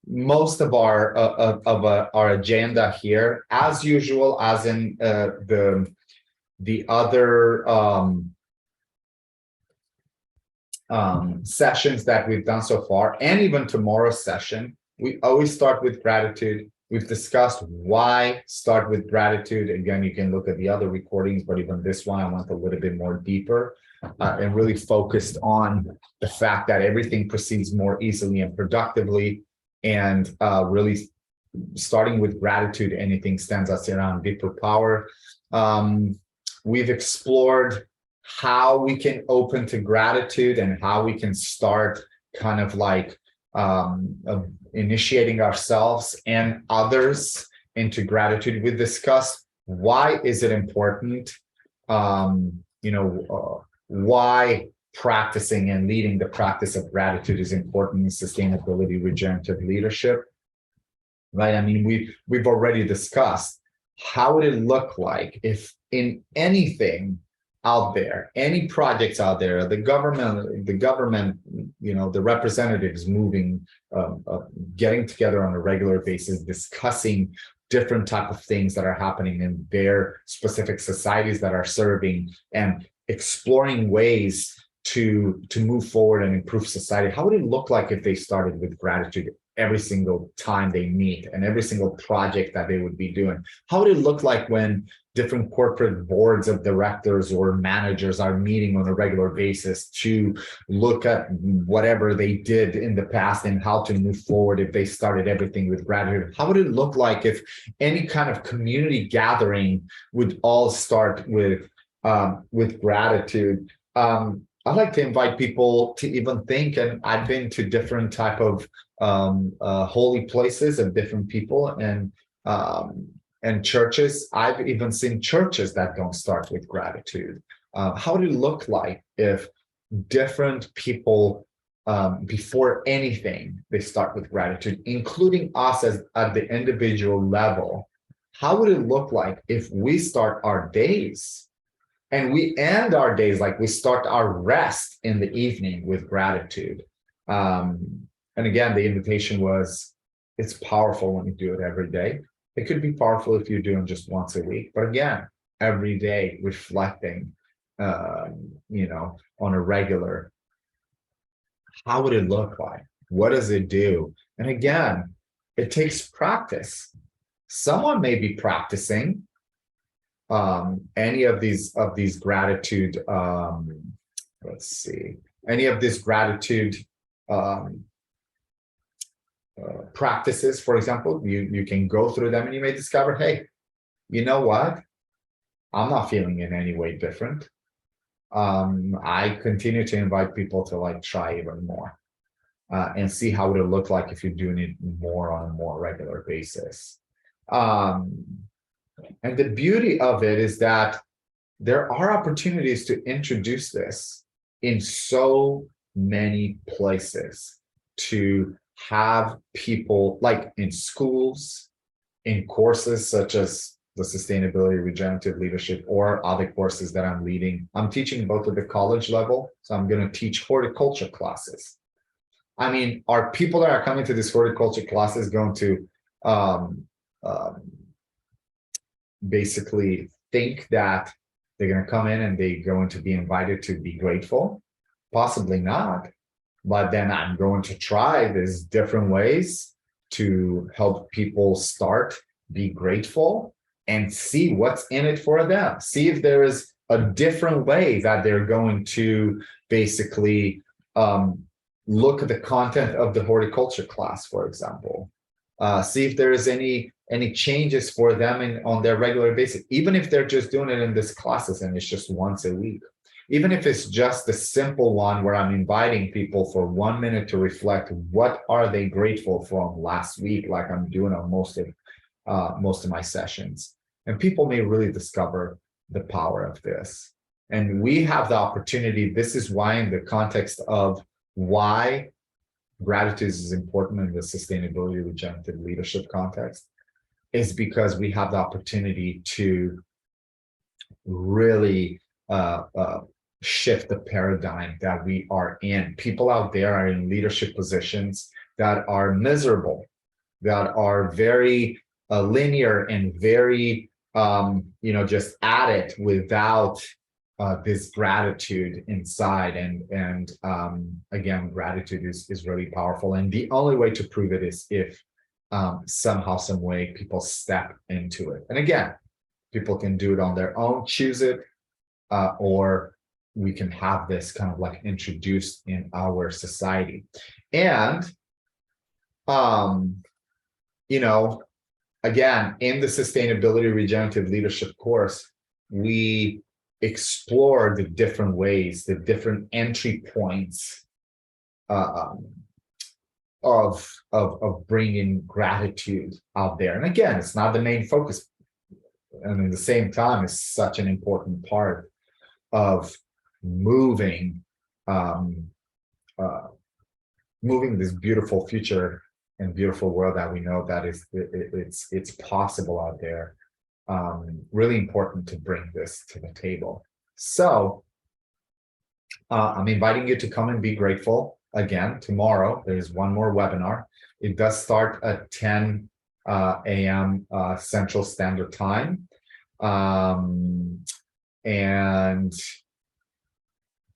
most of our agenda here, as usual, as in the other sessions that we've done so far, and even tomorrow's session. We always start with gratitude. We've discussed why start with gratitude. Again, you can look at the other recordings, but even this one, I went a little bit more deeper and really focused on the fact that everything proceeds more easily and productively, and really starting with gratitude, anything stands us around deeper power. We've explored how we can open to gratitude and how we can start kind of like initiating ourselves and others into gratitude. We discussed why is it important, why practicing and leading the practice of gratitude is important in sustainability, regenerative leadership, right? I mean, we've already discussed how would it look like if in anything out there, any projects out there, the government, the representatives moving, getting together on a regular basis, discussing different type of things that are happening in their specific societies that are serving, and exploring ways to move forward and improve society. How would it look like if they started with gratitude every single time they meet and every single project that they would be doing? How would it look like when different corporate boards of directors or managers are meeting on a regular basis to look at whatever they did in the past and how to move forward if they started everything with gratitude? How would it look like if any kind of community gathering would all start with gratitude? I'd like to invite people to even think, and I've been to different type of holy places of different people and churches. I've even seen churches that don't start with gratitude. How would it look like if different people, before anything, they start with gratitude, including us as at the individual level? How would it look like if we start our days and we end our days like we start our rest in the evening with gratitude? And again, the invitation was, it's powerful when you do it every day. It could be powerful if you're doing just once a week, but again, every day reflecting, on a regular. How would it look like? What does it do? And again, it takes practice. Someone may be practicing any of these gratitude, let's see, any of this gratitude practices, for example. You can go through them and you may discover, hey, you know what? I'm not feeling in any way different. I continue to invite people to like try even more and see how it would look like if you're doing it more on a more regular basis. And the beauty of it is that there are opportunities to introduce this in so many places, to have people like in schools, in courses such as the sustainability, regenerative leadership, or other courses that I'm leading. I'm teaching both at the college level, so I'm going to teach horticulture classes. I mean, are people that are coming to this horticulture classes going to basically think that they're going to come in and they're going to be invited to be grateful? Possibly not. But then I'm going to try these different ways to help people start, be grateful, and see what's in it for them. See if there is a different way that they're going to basically look at the content of the horticulture class, for example. See if there is any changes for them on their regular basis, even if they're just doing it in this classes and it's just once a week. Even if it's just a simple one where I'm inviting people for 1 minute to reflect, what are they grateful for last week, like I'm doing on most of my sessions. And people may really discover the power of this. And we have the opportunity. This is why, in the context of why gratitude is important in the sustainability, regenerative leadership context, is because we have the opportunity to really shift the paradigm that we are in. People out there are in leadership positions that are miserable, that are very linear and very, just at it without this gratitude inside. And again, gratitude is really powerful. And the only way to prove it is if somehow, some way, people step into it. And again, people can do it on their own, choose it, or we can have this kind of like introduced in our society. And you know, again, in the sustainability regenerative leadership course, we explore the different ways, the different entry points uh, of bringing gratitude out there. And again, it's not the main focus, and at the same time, it's such an important part of moving um, uh, moving this beautiful future and beautiful world that we know that it's possible out there. Really important to bring this to the table. So I'm inviting you to come and be grateful again tomorrow. There's one more webinar. It does start at 10 a.m. Central Standard Time. And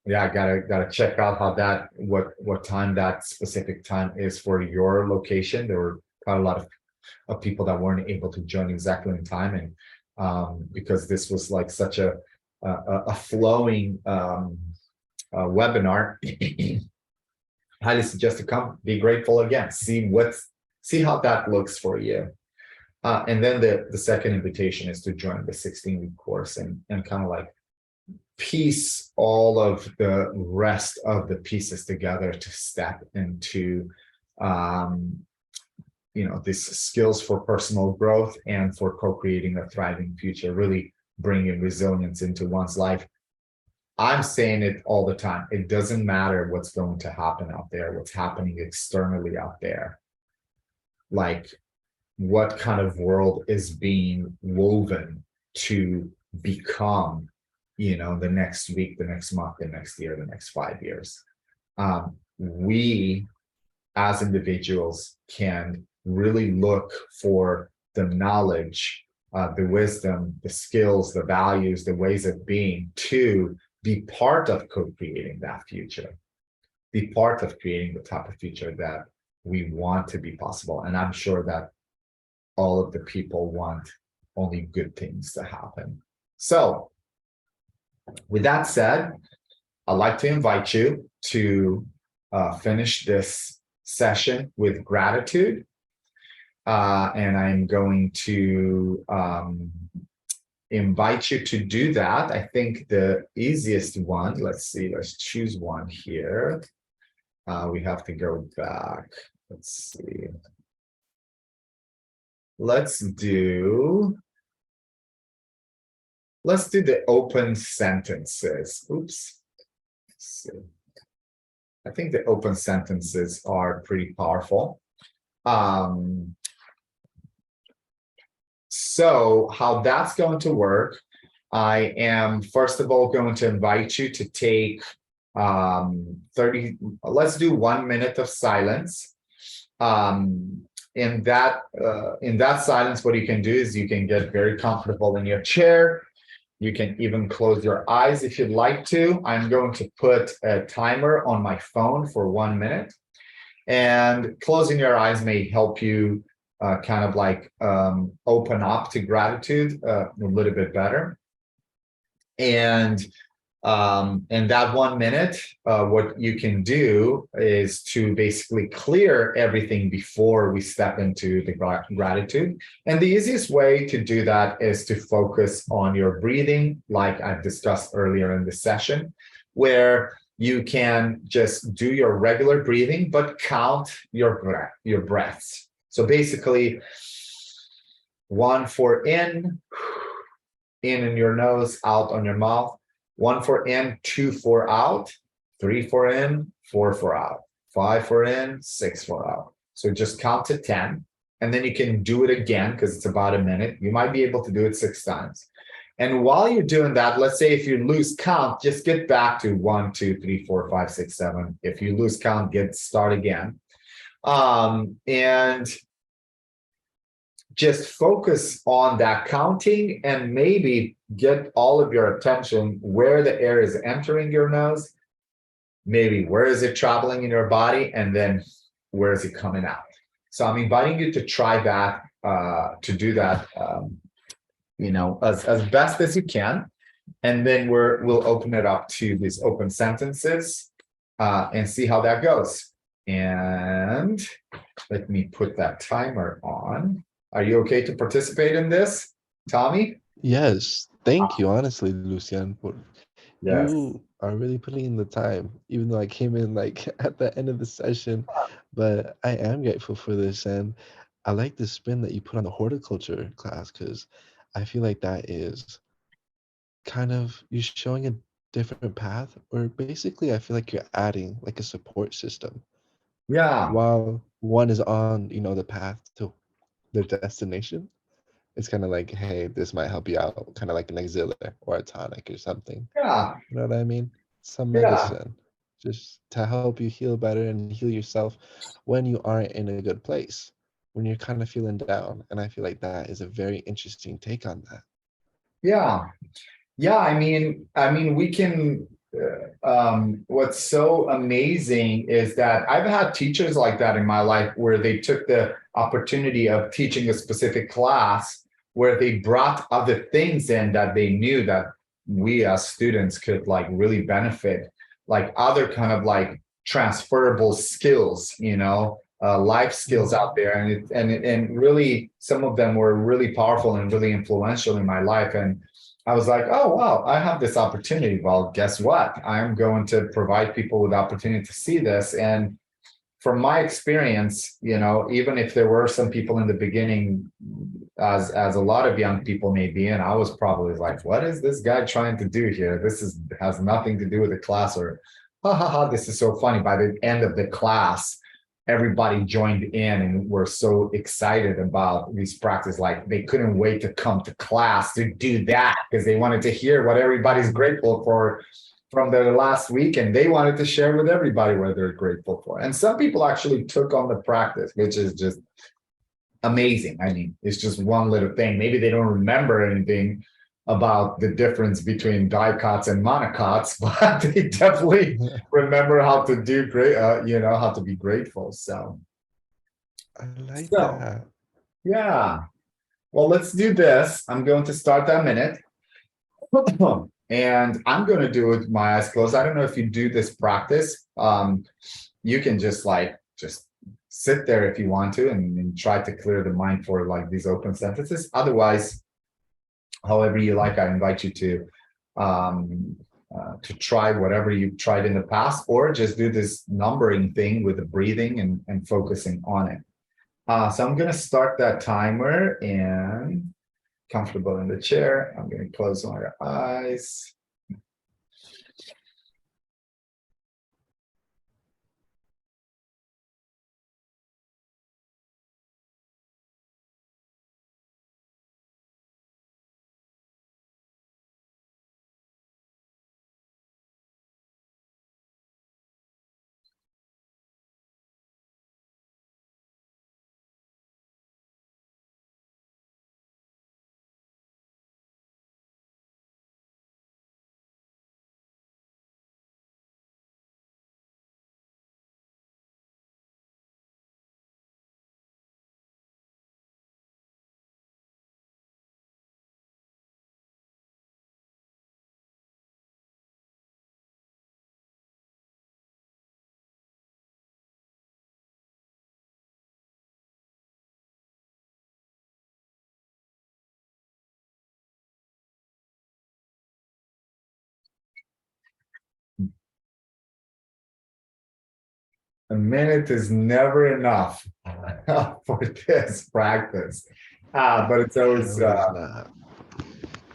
yeah, I gotta check out how that what time that specific time is for your location. There were quite a lot of people that weren't able to join exactly in time, and because this was like such a flowing webinar, highly suggest to come, be grateful again, see how that looks for you. And then the second invitation is to join the 16-week course and kind of like piece all of the rest of the pieces together to step into these skills for personal growth and for co-creating a thriving future, really bringing resilience into one's life. I'm saying it all the time. It doesn't matter what's going to happen out there, what's happening externally out there. Like, what kind of world is being woven to become, the next week, the next month, the next year, the next 5 years. We, as individuals, can really look for the knowledge, the wisdom, the skills, the values, the ways of being to be part of co-creating that future, be part of creating the type of future that we want to be possible. And I'm sure that all of the people want only good things to happen. So with that said, I'd like to invite you to finish this session with gratitude. And I'm going to invite you to do that. I think the easiest one, let's choose one here. We have to go back. Let's see. Let's do the open sentences. Oops. Let's see. I think the open sentences are pretty powerful. So how that's going to work, I am first of all going to invite you to take 30, let's do 1 minute of silence. In that silence, what you can do is you can get very comfortable in your chair. You can even close your eyes if you'd like to. I'm going to put a timer on my phone for 1 minute. And closing your eyes may help you kind of like open up to gratitude a little bit better. And in that 1 minute, what you can do is to basically clear everything before we step into the gratitude. And the easiest way to do that is to focus on your breathing, like I've discussed earlier in the session, where you can just do your regular breathing, but count your breaths. So basically, 1 for in your nose, out on your mouth. 1 for in, 2 for out, 3 for in, 4 for out, 5 for in, 6 for out. So just count to 10, and then you can do it again because it's about a minute. You might be able to do it 6 times. And while you're doing that, let's say if you lose count, just get back to 1, 2, 3, 4, 5, 6, 7. If you lose count, start again. And just focus on that counting and maybe get all of your attention where the air is entering your nose, maybe where is it traveling in your body, and then where is it coming out. So I'm inviting you to try that, to do that, as best as you can. And then we'll open it up to these open sentences and see how that goes. And Let me put that timer on. Are you okay to participate in this, Tommy? Yes, thank you, honestly, Lucian. Yes. You are really putting in the time, even though I came in like at the end of the session. But I am grateful for this, and I like the spin that you put on the horticulture class because I feel like that is kind of you showing a different path, or basically, I feel like you're adding like a support system Yeah. while one is on, the path to their destination. It's kind of like, hey, this might help you out, kind of like an auxiliary or a tonic or something. Yeah. You know what I mean? Some Yeah. medicine just to help you heal better and heal yourself when you aren't in a good place, when you're kind of feeling down. And I feel like that is a very interesting take on that. Yeah. Yeah, I mean, we can. What's so amazing is that I've had teachers like that in my life where they took the opportunity of teaching a specific class where they brought other things in that they knew that we as students could like really benefit, like other kind of like transferable skills, life skills Mhm. out there, and really some of them were really powerful and really influential in my life. And I was like, oh, wow, I have this opportunity. Well, guess what? I'm going to provide people with opportunity to see this. And from my experience, even if there were some people in the beginning, as a lot of young people may be, and I was probably like, what is this guy trying to do here? This has nothing to do with the class, or ha ha ha, this is so funny. By the end of the class, everybody joined in and were so excited about these practices. Like they couldn't wait to come to class to do that because they wanted to hear what everybody's grateful for from their last week, and they wanted to share with everybody what they're grateful for. And some people actually took on the practice, which is just amazing. I mean, it's just one little thing. Maybe they don't remember anything about the difference between dicots and monocots, but they definitely remember how to do great, how to be grateful. I like So that. yeah. Well, let's do this. I'm going to start that minute. And I'm going to do it with my eyes closed. I don't know if you do this practice. You can just sit there if you want to, and try to clear the mind for like these open sentences. Otherwise, however you like, I invite you to try whatever you've tried in the past, or just do this numbering thing with the breathing and focusing on it. So I'm going to start that timer and comfortable in the chair. I'm going to close my eyes. A minute is never enough for this practice. But it's always, No, it's not.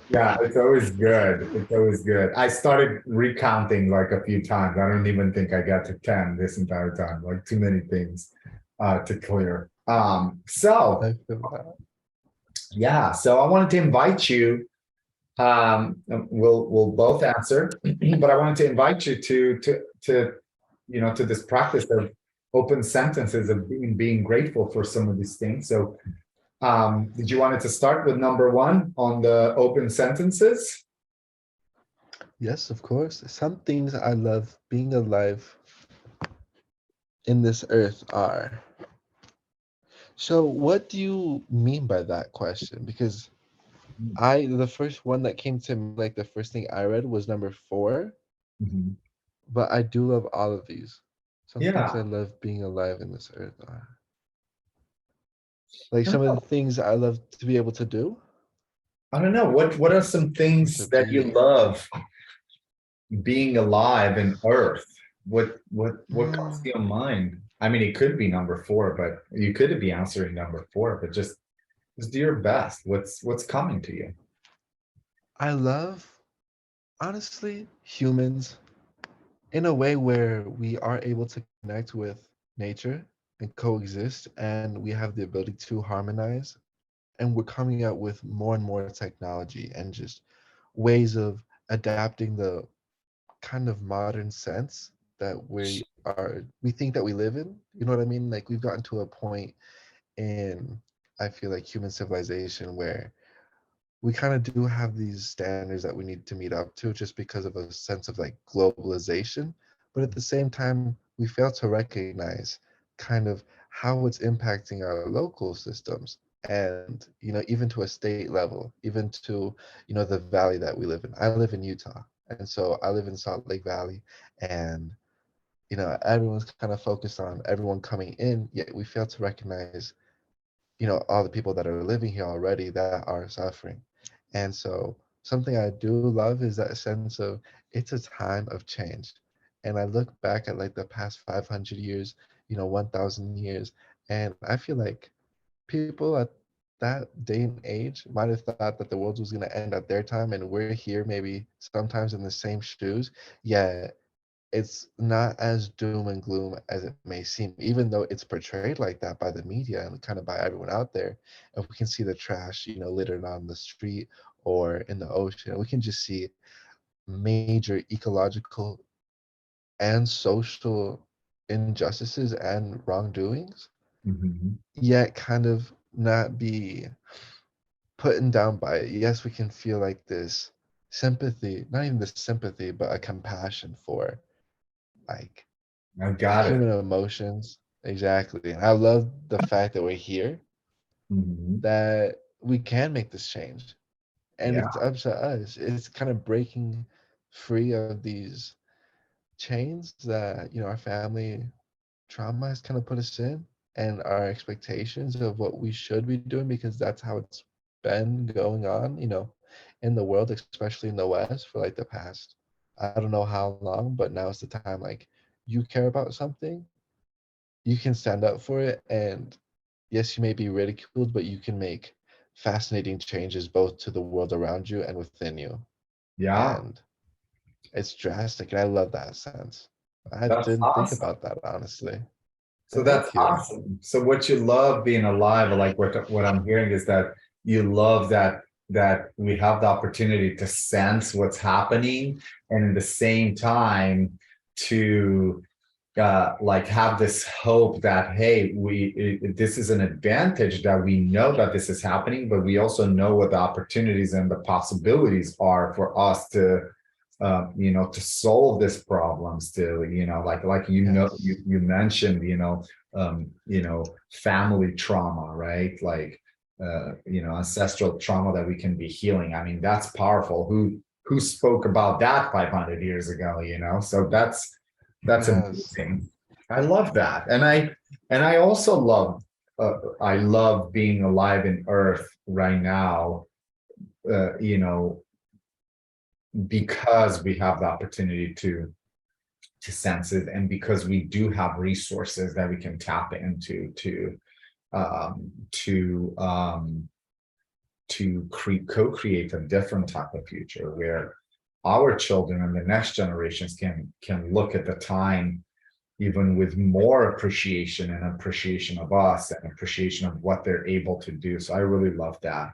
yeah, it's always good. It's always good. I started recounting like a few times. I don't even think I got to 10 this entire time, like too many things to clear. So I feel that. yeah, so I wanted to invite you. We'll both answer, but I wanted to invite you to this practice of open sentences of being grateful for some of these things. So, did you want it to start with number one on the open sentences? Yes, of course. Some things I love being alive in this earth are. So, what do you mean by that question? Because the first one that came to me, like the first thing I read was number four, Mhm. but I do love all of these. Some things I Yeah. love being alive in this earth are. Like I some don't of know. the things I love to be able to do, I don't know. What are some to things that you be. love being alive in Earth? What comes to Mm, your mind? I mean, it could be number four, but you could be answering number four, but just do your best. What's coming to you? I love, honestly, humans in a way where we are able to connect with nature and coexist, and we have the ability to harmonize. And we're coming out with more and more technology and just ways of adapting the kind of modern sense that we think that we live in. You know what I mean? Like we've gotten to a point in, I feel like, human civilization where we kind of do have these standards that we need to meet up to just because of a sense of like globalization. But at the same time, we fail to recognize kind of how it's impacting our local systems, and even to a state level, even to the valley that we live in. I live in Utah, and so I live in Salt Lake Valley, and everyone's kind of focused on everyone coming in, yet we fail to recognize all the people that are living here already that are suffering. And so something I do love is that sense of it's a time of change. And I look back at like the past 500 years, 1000 years, and I feel like people at that day and age might have thought that the world was going to end at their time, and we're here maybe sometimes in the same shoes. Yet it's not as doom and gloom as it may seem, even though it's portrayed like that by the media and kind of by everyone out there. And we can see the trash, littered on the street or in the ocean. We can just see major ecological and social injustices and wrongdoings, Mhm. yet kind of not be put down by it. Yes, we can feel like this sympathy, not even this sympathy, but a compassion for like I got it. human emotions. Exactly. And I love the fact that we're here, Mhm. that we can make this change. And Yeah, it's up to us. It's kind of breaking free of these chains that, our family trauma has kind of put us in, and our expectations of what we should be doing because that's how it's been going on, in the world, especially in the West for like the past, I don't know how long, but now is the time. Like, you care about something, you can stand up for it, and yes, you may be ridiculed, but you can make fascinating changes both to the world around you and within you. yeah, And it's drastic, and I love that sense. I that's didn't think awesome. about that, honestly. So that's Thank you. awesome. So what you love being alive, like what I'm hearing is that you love that we have the opportunity to sense what's happening, and at the same time to like have this hope that hey, this is an advantage that we know that this is happening, but we also know what the opportunities and the possibilities are for us to to solve this problem still, like Yes. you mentioned, family trauma, right? Like ancestral trauma that we can be healing. I mean, that's powerful. Who spoke about that 500 years ago, so that's Yes. amazing. I love that. And I also I love being alive in Earth right now, because we have the opportunity to sense it, and because we do have resources that we can tap into um to um co-create a different type of future where our children and the next generations can look at the time even with more appreciation, and appreciation of us and appreciation of what they're able to do. So I really love that.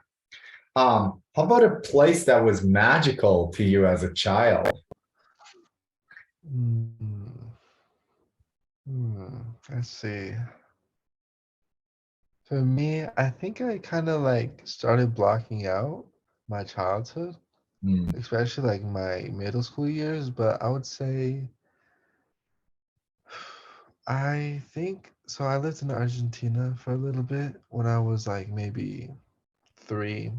How about a place that was magical to you as a child? Mm, let's see. For me, I think I kind of like started blocking out my childhood, Hmm. especially like my middle school years, but I would say I think so. I lived in Argentina for a little bit when I was like maybe 3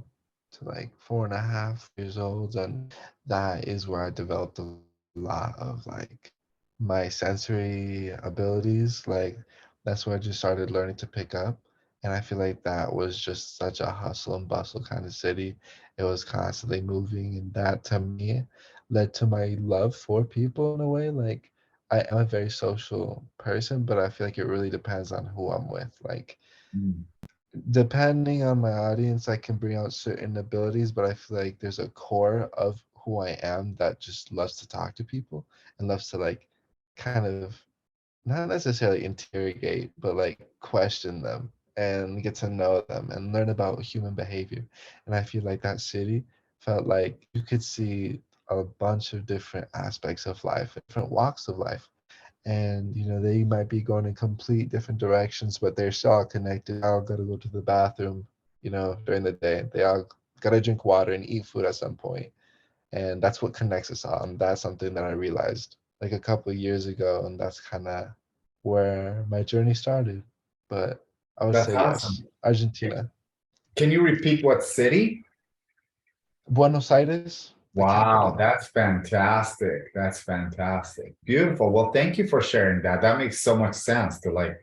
to like 4.5 years old, and that is where I developed a lot of like my sensory abilities. Like that's where I just started learning to pick up, And I feel like that was just such a hustle and bustle kind of city. It was constantly moving, and that to me led to my love for people in a way. Like I am a very social person, but I feel like it really depends on who I'm with. Like Mm. depending on my audience, I can bring out certain abilities, but I feel like there's a core of who I am that just loves to talk to people and loves to like kind of not necessarily interrogate, but like question them and get to know them and learn about human behavior. And I feel like that city felt like you could see a bunch of different aspects of life, different walks of life. And they might be going in complete different directions, but they're still all connected. They all gotta go to the bathroom, during the day. They all gotta drink water and eat food at some point, and that's what connects us all. And that's something that I realized like a couple of years ago, and that's kind of where my journey started. But I would That's say yes, awesome. Argentina. Can you repeat what city? Buenos Aires, the Wow, capital. that's fantastic. That's fantastic. Beautiful. Well, thank you for sharing that. That makes so much sense to like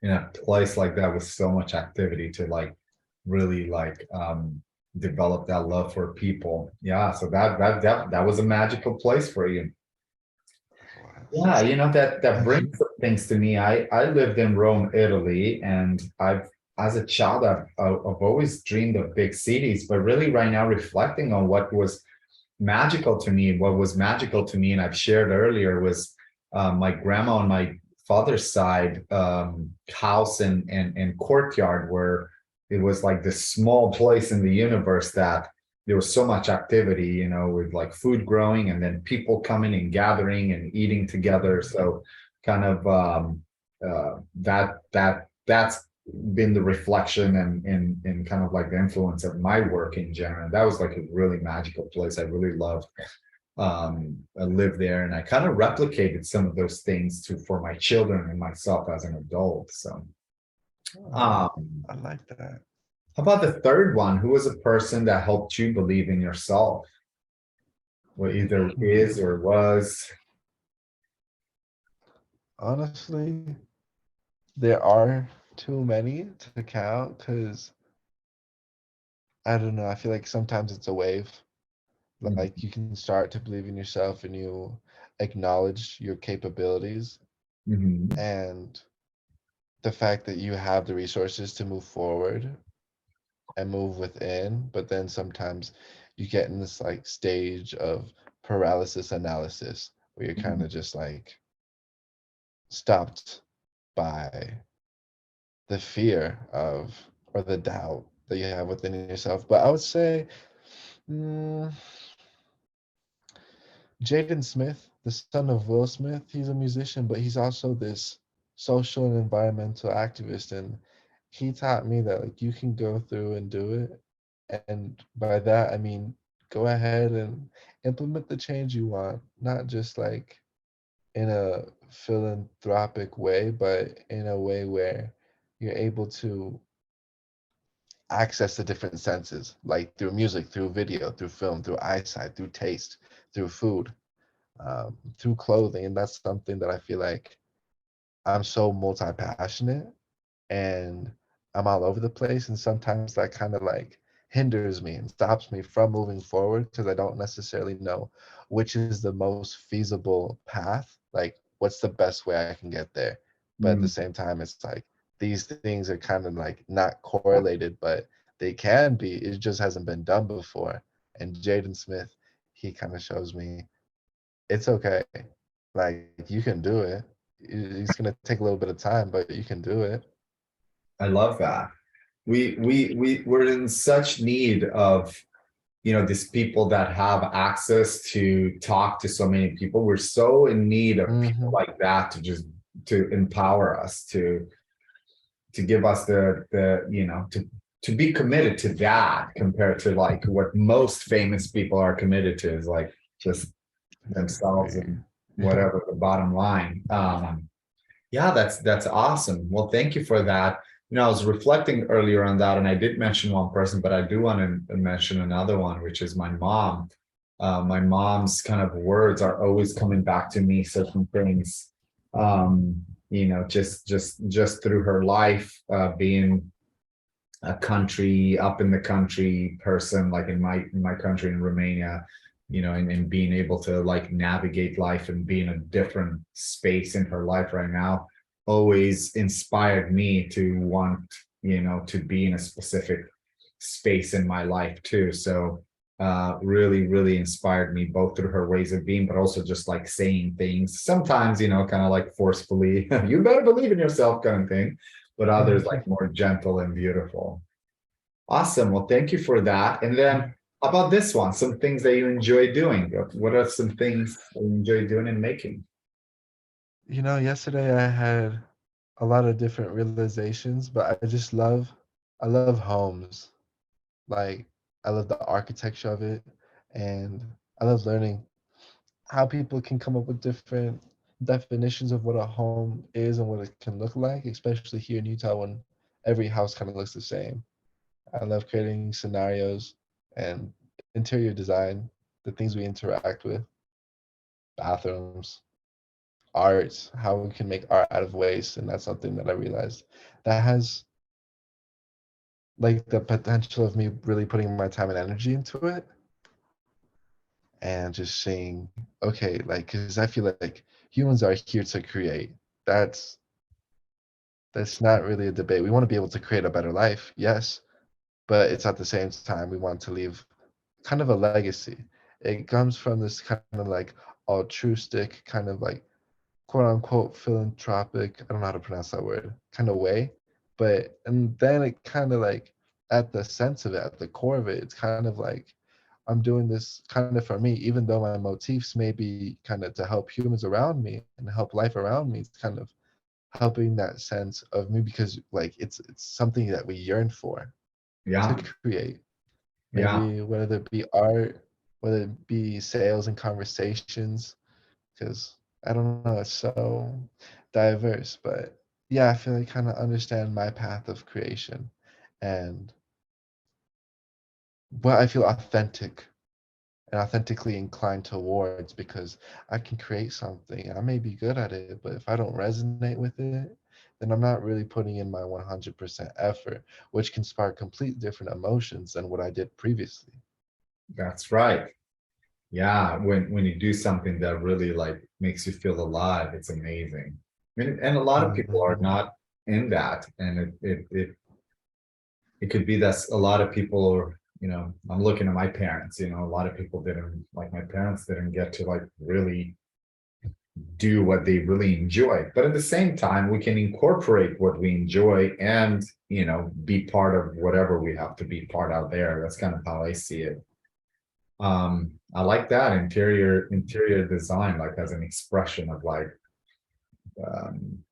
in a place like that with so much activity to like really like develop that love for people. Yeah, so that was a magical place for you. Yeah, that Thank brings you. some things to me. I lived in Rome, Italy, and I've as a child I've always dreamed of big cities, but really right now reflecting on what was magical to me, what was magical to me, and I've shared earlier was my grandma on my father's side house and courtyard where it was like this small place in the universe that there was so much activity, with like food growing and then people coming and gathering and eating together. So kind of that's been the reflection and kind of like the influence of my work in general. That was like a really magical place. I really loved I lived there and I kind of replicated some of those things to for my children and myself as an adult. So Oh, um I like that. how about the third one? Who was a person that helped you believe in yourself? What either Hmm. is or was. Honestly, there are too many to count because I don't know. I feel like sometimes it's a wave. Like you can start to believe in yourself and you acknowledge your capabilities Mhm. and the fact that you have the resources to move forward and move within, but then sometimes you get in this like stage of paralysis analysis where you're kind Mhm. of just like stopped by the fear of or the doubt that you have within yourself. But I would say mm, Jaden Smith, the son of Will Smith, he's a musician, but he's also this social and environmental activist. And he taught me that like you can go through and do it. And by that I mean go ahead and implement the change you want, not just like in a philanthropic way, but in a way where you're able to access the different senses, like through music, through video, through film, through eyesight, through taste, through food, through clothing. And that's something that I feel like I'm so multi passionate and I'm all over the place. And sometimes that kind of like hinders me and stops me from moving forward because I don't necessarily know which is the most feasible path. Like, what's the best way I can get there? But at the Mhm. same time, it's like these things are kind of like not correlated, but they can be. It just hasn't been done before. And Jaden Smith, he kind of shows me it's okay. Like you can do it. It's gonna take a little bit of time, but you can do it. I love that. We're in such need of these people that have access to talk to so many people. We're so in need of people Hmm. like that to just to empower us to give us the to be committed to that compared to like what most famous people are committed to is like just themselves Exactly. and whatever the bottom line. Yeah, that's awesome. Well, thank you for that. I was reflecting earlier on that, and I did mention one person, but I do want to mention another one, which is my mom. My mom's kind of words are always coming back to me, certain things. Just through her life, being a country up in the country person, like in my country in Romania, and being able to like navigate life and be in a different space in her life right now always inspired me to want, to be in a specific space in my life too. So really, really inspired me both through her ways of being, but also just like saying things sometimes, kind of like forcefully, you better believe in yourself kind of thing, but others like more gentle and beautiful. Awesome. Well, thank you for that. And then how about this one? Some things that you enjoy doing. What are some things that you enjoy doing and making? Yesterday I had a lot of different realizations, but I love homes. Like, I love the architecture of it, and I love learning how people can come up with different definitions of what a home is and what it can look like, especially here in Utah when every house kind of looks the same. I love creating scenarios and interior design, the things we interact with, bathrooms, art, how we can make art out of waste. And that's something that I realized that has like the potential of me really putting my time and energy into it and just saying, okay, like, because I feel like humans are here to create. That's that's not really a debate. We want to be able to create a better life, yes, but it's at the same time we want to leave kind of a legacy. It comes from this kind of like altruistic, kind of like quote unquote philanthropic, I don't know how to pronounce that word, kind of way. But and then it kind of like at the sense of it, at the core of it, it's kind of like I'm doing this kind of for me, even though my motifs may be kind of to help humans around me and help life around me. It's kind of helping that sense of me because like it's something that we yearn for to Yeah. create. Yeah. Maybe whether it be art, whether it be sales and conversations, because I don't know, it's so diverse. But yeah, I feel like kind of understand my path of creation and what I feel authentic and authentically inclined towards because I can create something. I may be good at it, but if I don't resonate with it, then I'm not really putting in my 100% effort, which can spark complete different emotions than what I did previously. That's right. Yeah. When you do something that really like makes you feel alive, it's amazing. And a lot of people are Mhm. not in that. And it could be that a lot of people, I'm looking at my parents, a lot of people didn't like my parents didn't get to like really do what they really enjoy. But at the same time, we can incorporate what we enjoy and, be part of whatever we have to be part out there. That's kind of how I see it. I like that interior design, like as an expression of like um,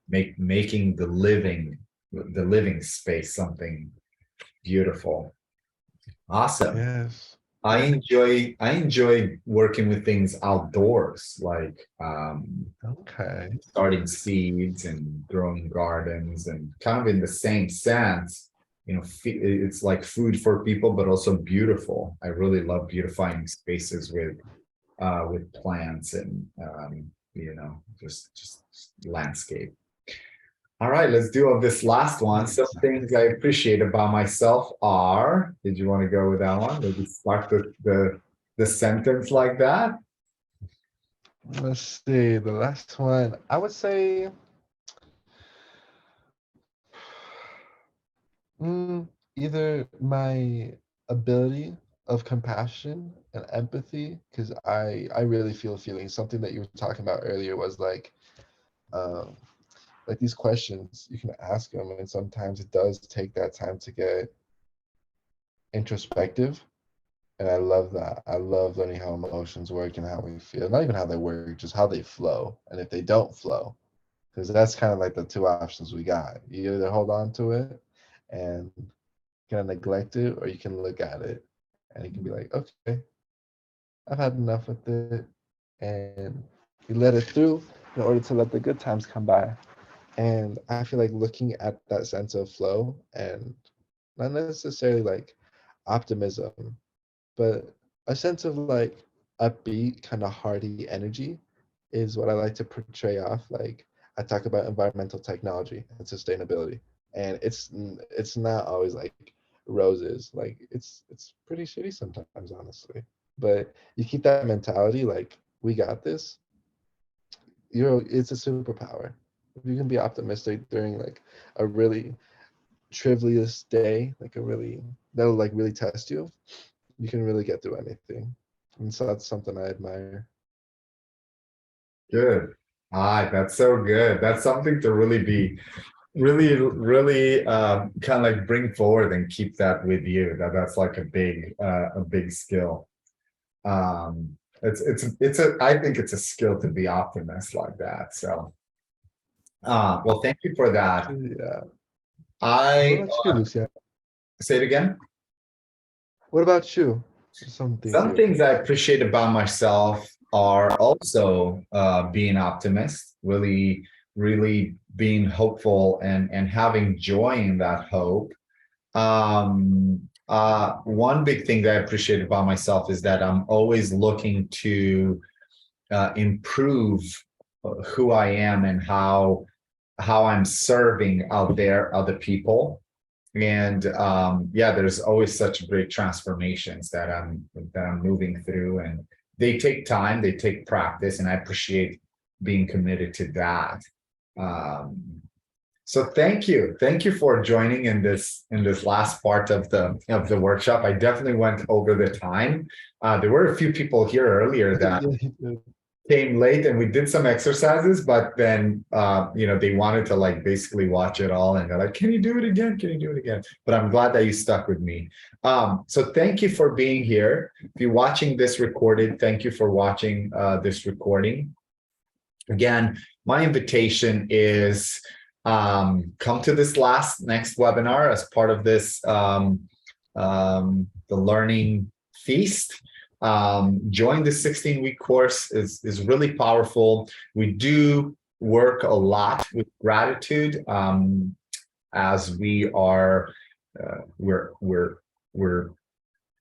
making the living space something beautiful. Awesome. Yes. I enjoy working with things outdoors, like Okay. starting seeds and growing gardens, and kind of in the same sense, it's like food for people, but also beautiful. I really love beautifying spaces with plants and just landscape. All right, let's do on this last one. Some things I appreciate about myself are, did you want to go with that one? Maybe start the sentence like that. Let's see. The last one, I would say, either my ability of compassion and empathy, because I really feel feelings. Something that you were talking about earlier was um, like these questions you can ask them, and sometimes it does take that time to get introspective. And I love that. I love learning how emotions work and how we feel. Not even how they work, just how they flow. And if they don't flow, because that's kind of like the two options we got. You either hold on to it and kind of neglect it, or you can look at it and you can be like, okay, I've had enough with it. And you let it through in order to let the good times come by. And I feel like looking at that sense of flow and not necessarily like optimism, but a sense of like upbeat, kind of hearty energy is what I like to portray off. Like I talk about environmental technology and sustainability. and it's not always like roses. Like it's pretty shitty sometimes, honestly. But you keep that mentality, like we got this. It's a superpower. If you can be optimistic during like a really trivialist day, like a really that'll like really test you, you can really get through anything. And so that's something I admire. Good. That's so good. That's something to really be really kind of like bring forward and keep that with you. That's like a big skill. It's a I think it's a skill to be optimist like that. So well, thank you for that. Yeah. What I about you, Lucia? say it again. What about you? Some things you Some things I appreciate. appreciate about myself are also being optimist, really being hopeful and having joy in that hope. One big thing that I appreciate about myself is that I'm always looking to improve who I am and how I'm serving out there other people. And yeah, there's always such great transformations that I'm moving through, and they take time, they take practice, and I appreciate being committed to that. Um, so thank you for joining in this last part of the workshop. I definitely went over the time. There were a few people here earlier that Yeah, you did. came late and we did some exercises, but then they wanted to like basically watch it all and they're like, can you do it again? Can you do it again? But I'm glad that you stuck with me. So thank you for being here. If you're watching this recorded, thank you for watching this recording. Again, my invitation is come to this next webinar as part of this the learning feast. Join the 16-week course is really powerful. We do work a lot with gratitude as we are we're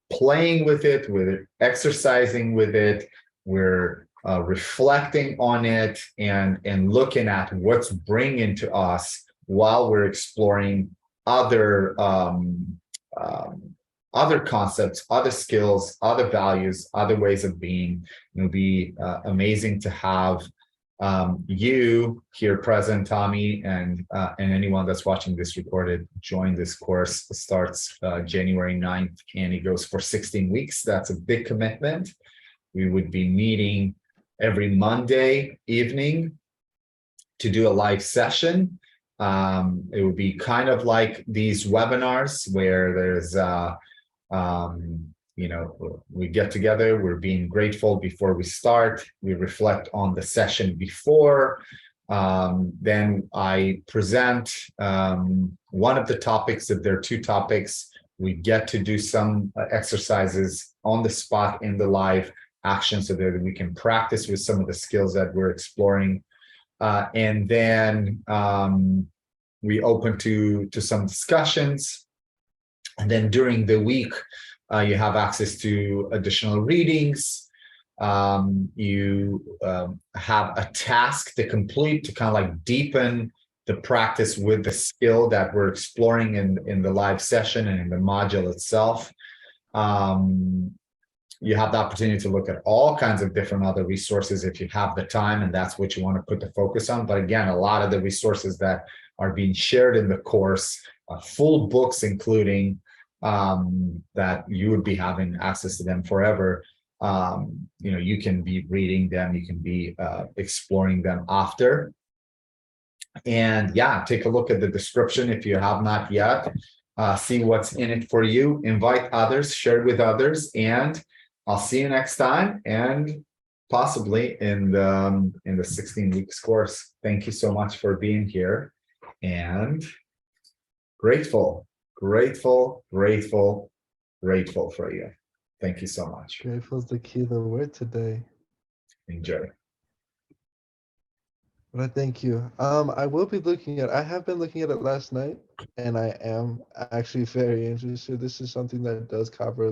playing with it, we're exercising with it, we're reflecting on it and looking at what's bringing to us while we're exploring other other concepts, other skills, other values, other ways of being. It'll be amazing to have you here present, Tommy, and anyone that's watching this recorded, join this course. It starts January 9th and it goes for 16 weeks. That's a big commitment. We would be meeting every Monday evening to do a live session. It would be kind of like these webinars where there's we get together, we're being grateful before we start, we reflect on the session before, then I present one of the topics. If there are two topics, we get to do some exercises on the spot in the live action so that we can practice with some of the skills that we're exploring. And then we open to some discussions. And then during the week, you have access to additional readings. You have a task to complete to kind of like deepen the practice with the skill that we're exploring in the live session and in the module itself. You have the opportunity to look at all kinds of different other resources if you have the time and that's what you want to put the focus on. But again, a lot of the resources that are being shared in the course, full books including, that you would be having access to them forever. You can be reading them, you can be exploring them after. And yeah, take a look at the description if you have not yet. See what's in it for you. Invite others, share with others, and I'll see you next time, and possibly in the 16 weeks course. Thank you so much for being here, and grateful for you. Thank you so much. Grateful is the key of the word today. Enjoy. But I thank you. I will be looking at. I have been looking at it last night, and I am actually very interested. This is something that does cover